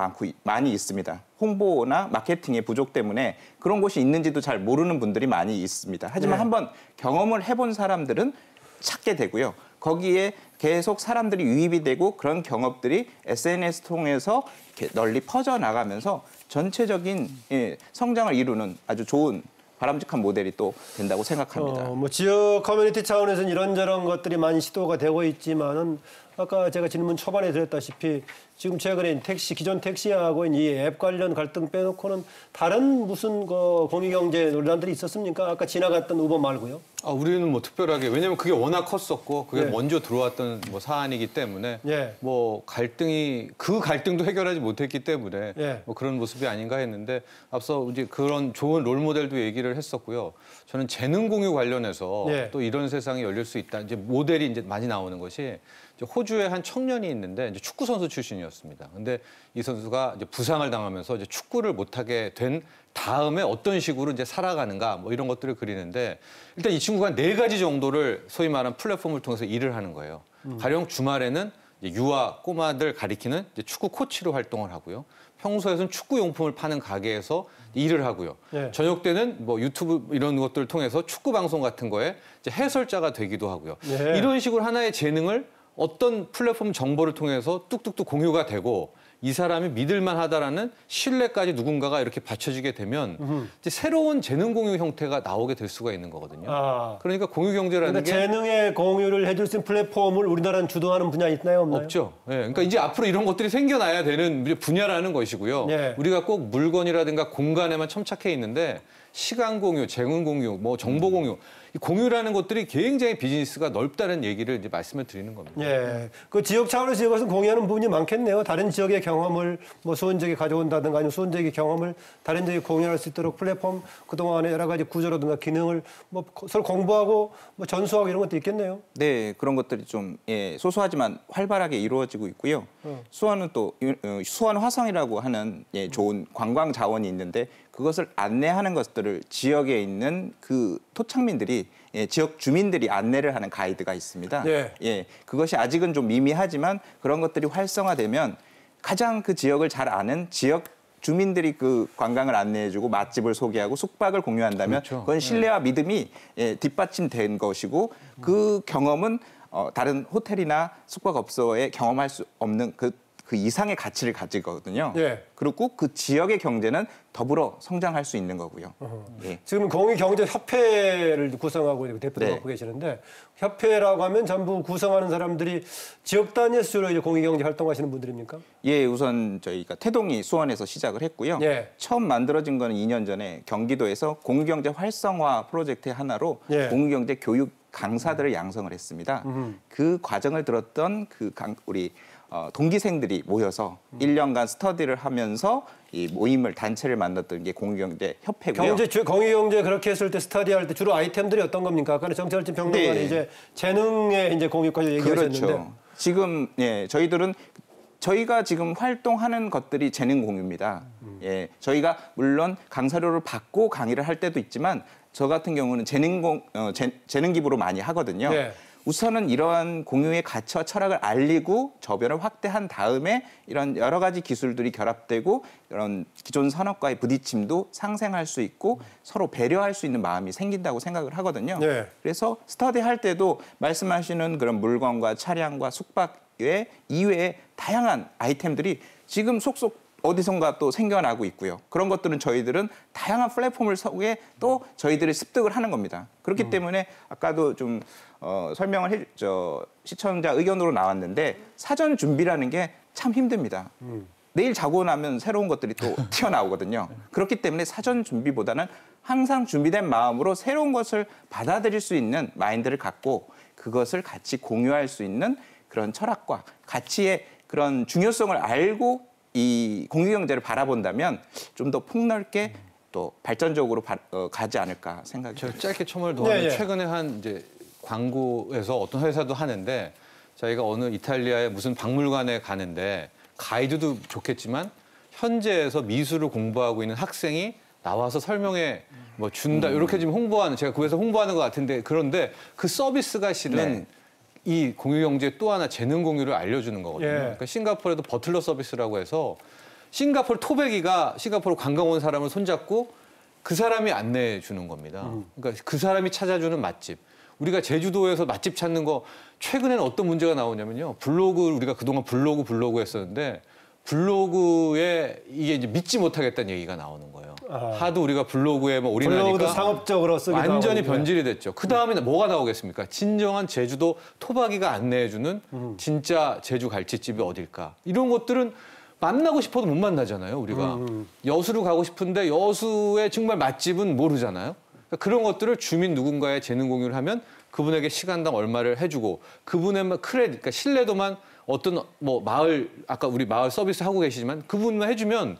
Speaker 5: 많이 있습니다. 홍보나 마케팅의 부족 때문에 그런 곳이 있는지도 잘 모르는 분들이 많이 있습니다. 하지만 한번 경험을 해본 사람들은 찾게 되고요. 거기에 계속 사람들이 유입이 되고 그런 경험들이 SNS 통해서 이렇게 널리 퍼져나가면서 전체적인 성장을 이루는 아주 좋은 바람직한 모델이 또 된다고 생각합니다.
Speaker 2: 뭐 지역 커뮤니티 차원에서는 이런저런 것들이 많이 시도가 되고 있지만은 아까 제가 질문 초반에 드렸다시피 지금 최근에 기존 택시하고 이 앱 관련 갈등 빼놓고는 다른 무슨 공유경제 논란들이 있었습니까? 아까 지나갔던 우버 말고요.
Speaker 6: 우리는 뭐 특별하게 왜냐하면 그게 워낙 컸었고 그게 먼저 들어왔던 뭐 사안이기 때문에 뭐 그 갈등도 해결하지 못했기 때문에 뭐 그런 모습이 아닌가 했는데 앞서 이제 그런 좋은 롤 모델도 얘기를 했었고요. 저는 재능 공유 관련해서 또 이런 세상이 열릴 수 있다. 이제 모델이 이제 많이 나오는 것이 호주에 한 청년이 있는데 이제 축구 선수 출신이었습니다. 근데 이 선수가 이제 부상을 당하면서 이제 축구를 못하게 된 다음에 어떤 식으로 이제 살아가는가 뭐 이런 것들을 그리는데 일단 이 친구가 4가지 정도를 소위 말하는 플랫폼을 통해서 일을 하는 거예요. 가령 주말에는 이제 유아 꼬마들 가리키는 이제 축구 코치로 활동을 하고요. 평소에는 축구 용품을 파는 가게에서 일을 하고요. 저녁 때는 뭐 유튜브 이런 것들을 통해서 축구 방송 같은 거에 이제 해설자가 되기도 하고요. 이런 식으로 하나의 재능을 어떤 플랫폼 정보를 통해서 뚝뚝뚝 공유가 되고 이 사람이 믿을만 하다라는 신뢰까지 누군가가 이렇게 받쳐지게 되면 이제 새로운 재능 공유 형태가 나오게 될 수가 있는 거거든요. 그러니까 공유 경제라는 게
Speaker 2: 재능의 공유를 해줄 수 있는 플랫폼을 우리나라는 주도하는 분야 있나요, 없나요?
Speaker 6: 없죠. 그러니까 이제 앞으로 이런 것들이 생겨나야 되는 분야라는 것이고요. 우리가 꼭 물건이라든가 공간에만 첨착해 있는데 시간 공유, 재능 공유, 뭐 정보 공유 이 공유라는 것들이 굉장히 비즈니스가 넓다는 얘기를 이제 말씀을 드리는 겁니다.
Speaker 2: 그 지역 차원에서 이것은 공유하는 부분이 많겠네요. 다른 지역의 경험을 뭐 수원 지역에 가져온다든가 아니면 수원 지역의 경험을 다른 지역에 공유할 수 있도록 플랫폼 그동안의 여러 가지 구조라든가 기능을 뭐 서로 공부하고 뭐 전수하고 이런 것도 있겠네요.
Speaker 5: 네, 그런 것들이 좀 소소하지만 활발하게 이루어지고 있고요. 수원은 또 수원 화성이라고 하는 좋은 관광 자원이 있는데 그것을 안내하는 것들을 지역에 있는 그 토착민들이 지역 주민들이 안내를 하는 가이드가 있습니다. 그것이 아직은 좀 미미하지만 그런 것들이 활성화되면 가장 그 지역을 잘 아는 지역 주민들이 그 관광을 안내해주고 맛집을 소개하고 숙박을 공유한다면 그건 신뢰와 믿음이 뒷받침된 것이고 그 경험은 다른 호텔이나 숙박업소에 경험할 수 없는 그 이상의 가치를 가지거든요. 그리고 그 지역의 경제는 더불어 성장할 수 있는 거고요.
Speaker 2: 지금 공유경제협회를 구성하고 대표도 맡고 계시는데 협회라고 하면 전부 구성하는 사람들이 지역 단위에서 주로 이제 공유경제 활동하시는 분들입니까?
Speaker 5: 우선 저희가 태동이 수원에서 시작을 했고요. 처음 만들어진 거는 2년 전에 경기도에서 공유경제 활성화 프로젝트의 하나로 공유경제 교육 강사들을 양성을 했습니다. 그 과정을 들었던 우리 동기생들이 모여서 1년간 스터디를 하면서 이 모임을 단체를 만났던 게 공유경제협회고요.
Speaker 2: 공유경제 그렇게 했을 때 스터디할 때 주로 아이템들이 어떤 겁니까? 아까는 정철진 평론가는 이제 재능의 이제 공유까지 얘기하셨는데.
Speaker 5: 지금 저희가 지금 활동하는 것들이 재능 공유입니다. 예, 저희가 물론 강사료를 받고 강의를 할 때도 있지만 저 같은 경우는 재능 기부로 많이 하거든요.
Speaker 2: 네.
Speaker 5: 우선은 이러한 공유의 가치와 철학을 알리고 저변을 확대한 다음에 이런 여러 가지 기술들이 결합되고 이런 기존 산업과의 부딪힘도 상생할 수 있고 서로 배려할 수 있는 마음이 생긴다고 생각을 하거든요.
Speaker 2: 네.
Speaker 5: 그래서 스터디 할 때도 말씀하시는 그런 물건과 차량과 숙박 이외에 다양한 아이템들이 지금 속속 어디선가 또 생겨나고 있고요. 그런 것들은 저희들은 다양한 플랫폼을 속에 또 저희들이 습득을 하는 겁니다. 그렇기 때문에 아까도 좀 설명을 시청자 의견으로 나왔는데 사전 준비라는 게 참 힘듭니다. 내일 자고 나면 새로운 것들이 또 튀어나오거든요. 그렇기 때문에 사전 준비보다는 항상 준비된 마음으로 새로운 것을 받아들일 수 있는 마인드를 갖고 그것을 같이 공유할 수 있는 그런 철학과 가치의 그런 중요성을 알고 이 공유경제를 바라본다면 좀 더 폭넓게 또 발전적으로 가지 않을까 생각이
Speaker 6: 제가
Speaker 5: 듭니다.
Speaker 6: 짧게 첨언을 더하면
Speaker 2: 네, 네.
Speaker 6: 최근에 한 이제 광고에서 어떤 회사도 하는데 저희가 어느 이탈리아의 무슨 박물관에 가는데 가이드도 좋겠지만 현지에서 미술을 공부하고 있는 학생이 나와서 설명해 뭐 준다 이렇게 지금 홍보하는 제가 그 회사 홍보하는 것 같은데 그런데 그 서비스가 실은
Speaker 5: 네.
Speaker 6: 이 공유경제 또 하나 재능 공유를 알려주는 거거든요.
Speaker 2: 예.
Speaker 6: 그러니까 싱가포르에도 버틀러 서비스라고 해서 싱가포르 토백이가 싱가포르 관광 온 사람을 손잡고 그 사람이 안내해 주는 겁니다. 그러니까 그 사람이 찾아주는 맛집. 우리가 제주도에서 맛집 찾는 거 최근에는 어떤 문제가 나오냐면요. 우리가 그동안 블로그 했었는데 블로그에 이게 이제 믿지 못하겠다는 얘기가 나오는 거예요. 하도 우리가 블로그에 뭐
Speaker 2: 블로그도
Speaker 6: 올인하니까
Speaker 2: 상업적으로 쓰기도
Speaker 6: 완전히
Speaker 2: 하고.
Speaker 6: 변질이 됐죠. 그 다음에 뭐가 나오겠습니까? 진정한 제주도 토박이가 안내해주는 진짜 제주 갈치집이 어딜까? 이런 것들은 만나고 싶어도 못 만나잖아요, 우리가. 여수로 가고 싶은데 여수의 정말 맛집은 모르잖아요. 그러니까 그런 것들을 주민 누군가의 재능 공유를 하면 그분에게 시간당 얼마를 해주고 그분의 크레딧, 그러니까 신뢰도만 어떤 뭐 마을, 아까 우리 마을 서비스 하고 계시지만 그분만 해주면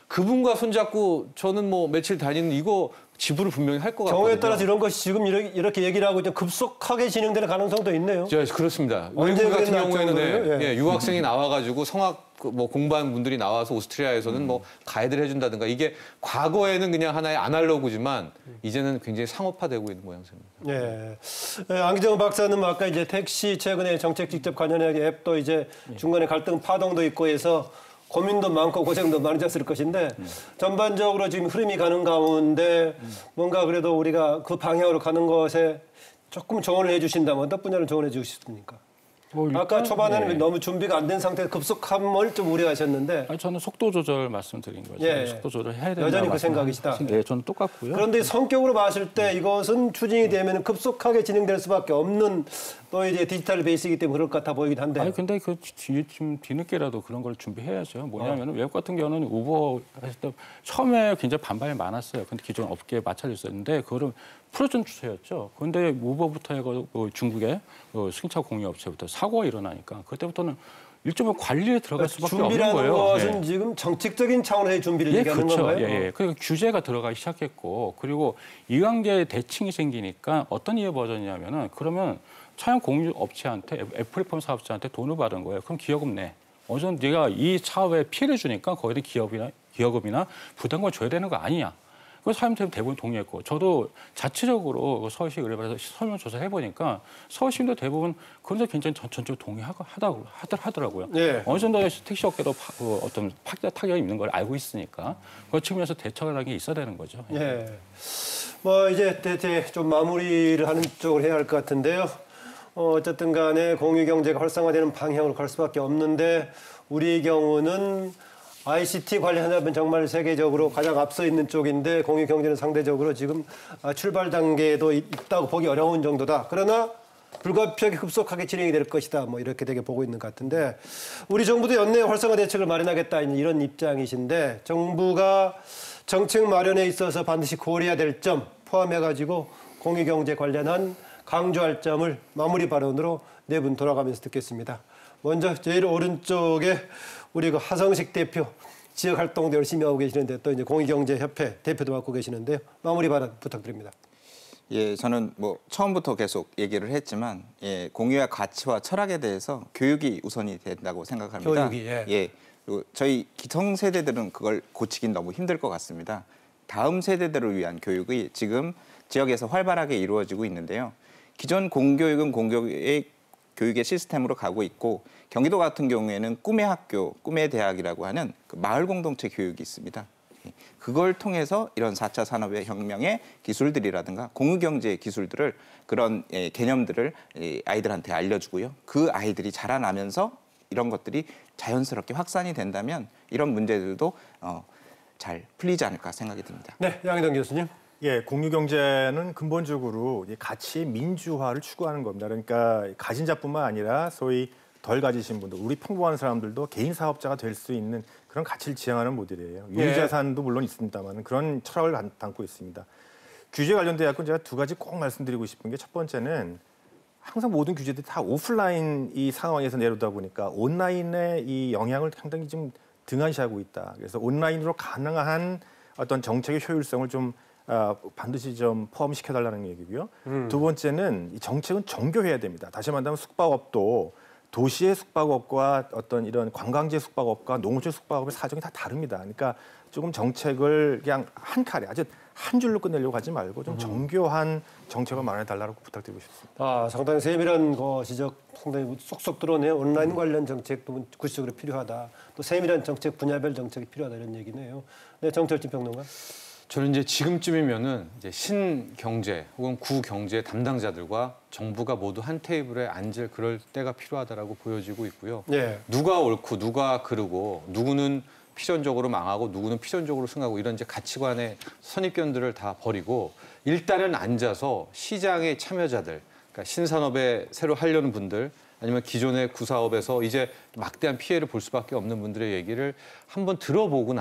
Speaker 6: 그분과 손잡고 저는 뭐 며칠 다니는 이거 지불을 분명히 할 것 같거든요.
Speaker 2: 경우에 따라서 이런 것이 지금 이렇게 얘기를 하고 좀 급속하게 진행되는 가능성도 있네요.
Speaker 6: 그렇습니다.
Speaker 2: 언제
Speaker 6: 외국 같은
Speaker 2: 그랬나
Speaker 6: 경우에는
Speaker 2: 정도로요? 예.
Speaker 6: 유학생이 나와가지고 성악 뭐 공부한 분들이 나와서 오스트리아에서는 뭐 가이드를 해준다든가 이게 과거에는 그냥 하나의 아날로그지만 이제는 굉장히 상업화되고 있는 모양새입니다.
Speaker 2: 예. 안기정 박사는 아까 이제 택시 최근에 정책 직접 관련한 앱도 이제 중간에 갈등 파동도 있고 해서 고민도 많고 고생도 많으셨을 것인데 전반적으로 지금 흐름이 가는 가운데 뭔가 그래도 우리가 그 방향으로 가는 것에 조금 조언을 해주신다면 어떤 분야를 조언해 주시겠습니까? 아까 초반에는
Speaker 4: 네.
Speaker 2: 너무 준비가 안 된 상태에서 급속함을 좀 우려하셨는데
Speaker 4: 아니, 저는 속도 조절 말씀드린 거죠.
Speaker 2: 예.
Speaker 4: 속도 조절 해야 된다.
Speaker 2: 여전히 그 생각이시다.
Speaker 4: 네, 저는 똑같고요.
Speaker 2: 그런데 성격으로 봤을 때 이것은 추진이 되면 급속하게 진행될 수밖에 없는 또 이제 디지털 베이스이기 때문에 그럴 것 같아 보이긴 한데.
Speaker 4: 아니 근데 좀 뒤늦게라도 그런 걸 준비해야죠. 뭐냐면 외국 같은 경우는 우버 했을 때 처음에 굉장히 반발이 많았어요. 근데 기존 업계에 마찰이 있었는데 그거를 풀어준 추세였죠. 그런데 우버부터 해가지고 중국의 승차 공유 업체부터 사고가 일어나니까 그때부터는 일종의 관리에 들어갈 수밖에 없는
Speaker 2: 준비라는
Speaker 4: 거예요.
Speaker 2: 것은
Speaker 4: 예.
Speaker 2: 지금 정책적인 차원의 준비를 얘기하는
Speaker 4: 그렇죠.
Speaker 2: 건가요?
Speaker 4: 예. 그러니까 규제가 들어가기 시작했고 그리고 이관계 대칭이 생기니까 어떤 이해 버전이냐면은 그러면 차량 공유 업체한테 애플리폼 사업자한테 돈을 받은 거예요. 그럼 기여금 내. 어느 정도 네가 이 사업에 피해를 주니까 거기에 기여금이나 부담금을 줘야 되는 거 아니냐. 그 사람들이 대부분 동의했고 저도 자체적으로 서울시 의뢰받아서 설문조사 해보니까 서울시민도 대부분 그런 데 굉장히 전적으로 동의하더라고요.
Speaker 2: 예.
Speaker 4: 어느 정도 택시 업계도 어떤 타격이 있는 걸 알고 있으니까 그 측면에서 대처라는 게 있어야 되는 거죠.
Speaker 2: 예. 뭐 이제 좀 마무리를 하는 쪽으로 해야 할 것 같은데요. 어쨌든 간에 공유경제가 활성화되는 방향으로 갈 수밖에 없는데 우리의 경우는 ICT 관련하면 정말 세계적으로 가장 앞서 있는 쪽인데 공유경제는 상대적으로 지금 출발 단계에도 있다고 보기 어려운 정도다. 그러나 불가피하게 급속하게 진행이 될 것이다. 뭐 이렇게 되게 보고 있는 것 같은데 우리 정부도 연내 활성화 대책을 마련하겠다 이런 입장이신데 정부가 정책 마련에 있어서 반드시 고려해야 될 점 포함해가지고 공유경제 관련한 강조할 점을 마무리 발언으로 네 분 돌아가면서 듣겠습니다. 먼저 제일 오른쪽에 우리 그 하성식 대표 지역 활동도 열심히 하고 계시는데 또 이제 공유경제협회 대표도 맡고 계시는데요. 마무리 발언 부탁드립니다.
Speaker 5: 예, 저는 뭐 처음부터 계속 얘기를 했지만 예, 공유의 가치와 철학에 대해서 교육이 우선이 된다고 생각합니다.
Speaker 2: 교육이, 예.
Speaker 5: 예. 그리고 저희 기성 세대들은 그걸 고치긴 너무 힘들 것 같습니다. 다음 세대들을 위한 교육이 지금 지역에서 활발하게 이루어지고 있는데요. 기존 공교육은 공교육의 교육의 시스템으로 가고 있고 경기도 같은 경우에는 꿈의 학교, 꿈의 대학이라고 하는 그 마을 공동체 교육이 있습니다. 그걸 통해서 이런 4차 산업의 혁명의 기술들이라든가 공유경제의 기술들을 그런 개념들을 아이들한테 알려주고요. 그 아이들이 자라나면서 이런 것들이 자연스럽게 확산이 된다면 이런 문제들도 잘 풀리지 않을까 생각이 듭니다.
Speaker 2: 네, 양희동 교수님.
Speaker 3: 예, 공유경제는 근본적으로 가치의 민주화를 추구하는 겁니다. 그러니까 가진 자뿐만 아니라 소위 덜 가지신 분들, 우리 평범한 사람들도 개인 사업자가 될 수 있는 그런 가치를 지향하는 모델이에요. 유리자산도 물론 있습니다만 그런 철학을 담고 있습니다. 규제 관련돼 갖고 제가 두 가지 꼭 말씀드리고 싶은 게 첫 번째는 항상 모든 규제들이 다 오프라인 이 상황에서 내려오다 보니까 온라인의 이 영향을 상당히 좀 등한시하고 있다. 그래서 온라인으로 가능한 어떤 정책의 효율성을 좀 반드시 좀 포함시켜달라는 얘기고요. 두 번째는 이 정책은 정교해야 됩니다. 다시 말하면 숙박업도 도시의 숙박업과 어떤 이런 관광지 숙박업과 농촌 숙박업의 사정이 다 다릅니다. 그러니까 조금 정책을 그냥 한 칼에 아주 한 줄로 끝내려고 하지 말고 좀 정교한 정책을 마련해달라고 부탁드리고 싶습니다.
Speaker 2: 상당히 세밀한 거 지적 상당히 쏙쏙 들어오네요. 온라인 관련 정책도 구체적으로 필요하다. 또 세밀한 정책, 분야별 정책이 필요하다 이런 얘기네요. 네, 정철진 평론가.
Speaker 6: 저는 이제 지금쯤이면은 이제 신경제 혹은 구경제 담당자들과 정부가 모두 한 테이블에 앉을 그럴 때가 필요하다라고 보여지고 있고요.
Speaker 2: 네.
Speaker 6: 누가 옳고 누가 그르고 누구는 필연적으로 망하고 누구는 필연적으로 승하고 이런 이제 가치관의 선입견들을 다 버리고 일단은 앉아서 시장의 참여자들, 그러니까 신산업에 새로 하려는 분들 아니면 기존의 구사업에서 이제 막대한 피해를 볼 수밖에 없는 분들의 얘기를 한번 들어보고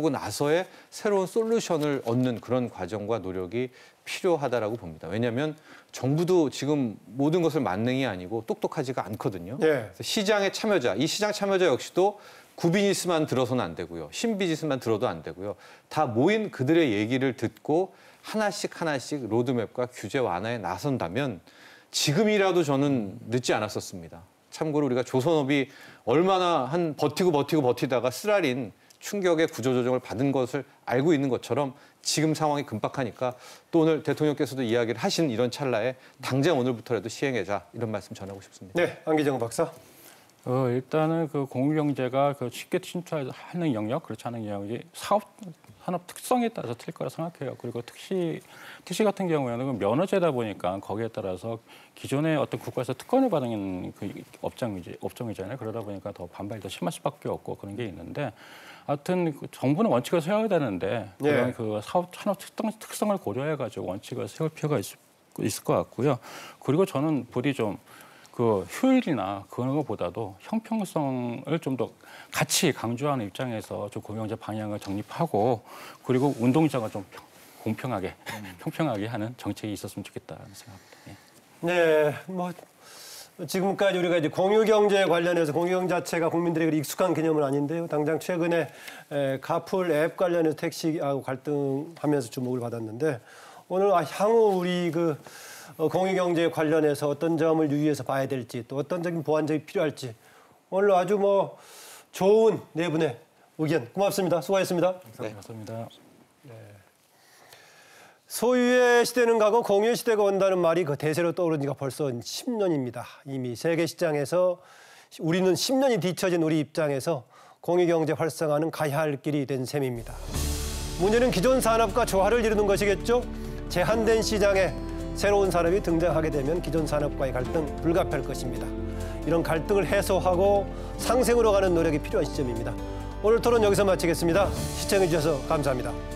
Speaker 6: 나서의 새로운 솔루션을 얻는 그런 과정과 노력이 필요하다라고 봅니다. 왜냐하면 정부도 지금 모든 것을 만능이 아니고 똑똑하지가 않거든요.
Speaker 2: 네.
Speaker 6: 시장의 참여자, 이 시장 참여자 역시도 구비즈니스만 들어서는 안 되고요. 신비즈니스만 들어도 안 되고요. 다 모인 그들의 얘기를 듣고 하나씩 로드맵과 규제 완화에 나선다면 지금이라도 저는 늦지 않았었습니다. 참고로 우리가 조선업이 얼마나 버티다가 쓰라린 충격의 구조조정을 받은 것을 알고 있는 것처럼 지금 상황이 급박하니까 또 오늘 대통령께서도 이야기를 하신 이런 찰나에 당장 오늘부터라도 시행하자 이런 말씀 전하고 싶습니다.
Speaker 2: 네, 안기정 박사.
Speaker 4: 일단은 그 공유경제가 그 쉽게 진출하는 영역, 그렇지 않은 영역이 산업 특성에 따라서 틀릴 거라 생각해요. 그리고 택시 같은 경우에는 면허제다 보니까 거기에 따라서 기존의 어떤 국가에서 특권을 받은 그 업종이잖아요. 그러다 보니까 더 반발이 더 심할 수밖에 없고 그런 게 있는데, 하여튼 정부는 원칙을 세워야 되는데 그런 그 산업 특성을 고려해가지고 원칙을 세울 필요가 있을 것 같고요. 그리고 저는 부디 좀 그 효율이나 그런 것보다도 형평성을 좀 더 같이 강조하는 입장에서 좀 공유경제 방향을 정립하고 그리고 운동자가 좀 공평하게, 평평하게 하는 정책이 있었으면 좋겠다는 생각입니다.
Speaker 2: 네, 뭐 지금까지 우리가 이제 공유경제 관련해서 공유경제 자체가 국민들에게 익숙한 개념은 아닌데요. 당장 최근에 카풀 앱 관련해서 택시하고 갈등하면서 주목을 받았는데 오늘 향후 우리 그 공유경제 관련해서 어떤 점을 유의해서 봐야 될지 또 어떤 적인 보완책이 필요할지 오늘 아주 뭐 좋은 네 분의 의견 고맙습니다. 수고하셨습니다.
Speaker 4: 네, 감사합니다.
Speaker 2: 소유의 시대는 가고 공유의 시대가 온다는 말이 그 대세로 떠오른 지가 벌써 10년입니다. 이미 세계 시장에서 우리는 10년이 뒤처진 우리 입장에서 공유경제 활성화는 가야 할 길이 된 셈입니다. 문제는 기존 산업과 조화를 이루는 것이겠죠. 제한된 시장에 새로운 산업이 등장하게 되면 기존 산업과의 갈등 불가피할 것입니다. 이런 갈등을 해소하고 상생으로 가는 노력이 필요한 시점입니다. 오늘 토론 여기서 마치겠습니다. 시청해 주셔서 감사합니다.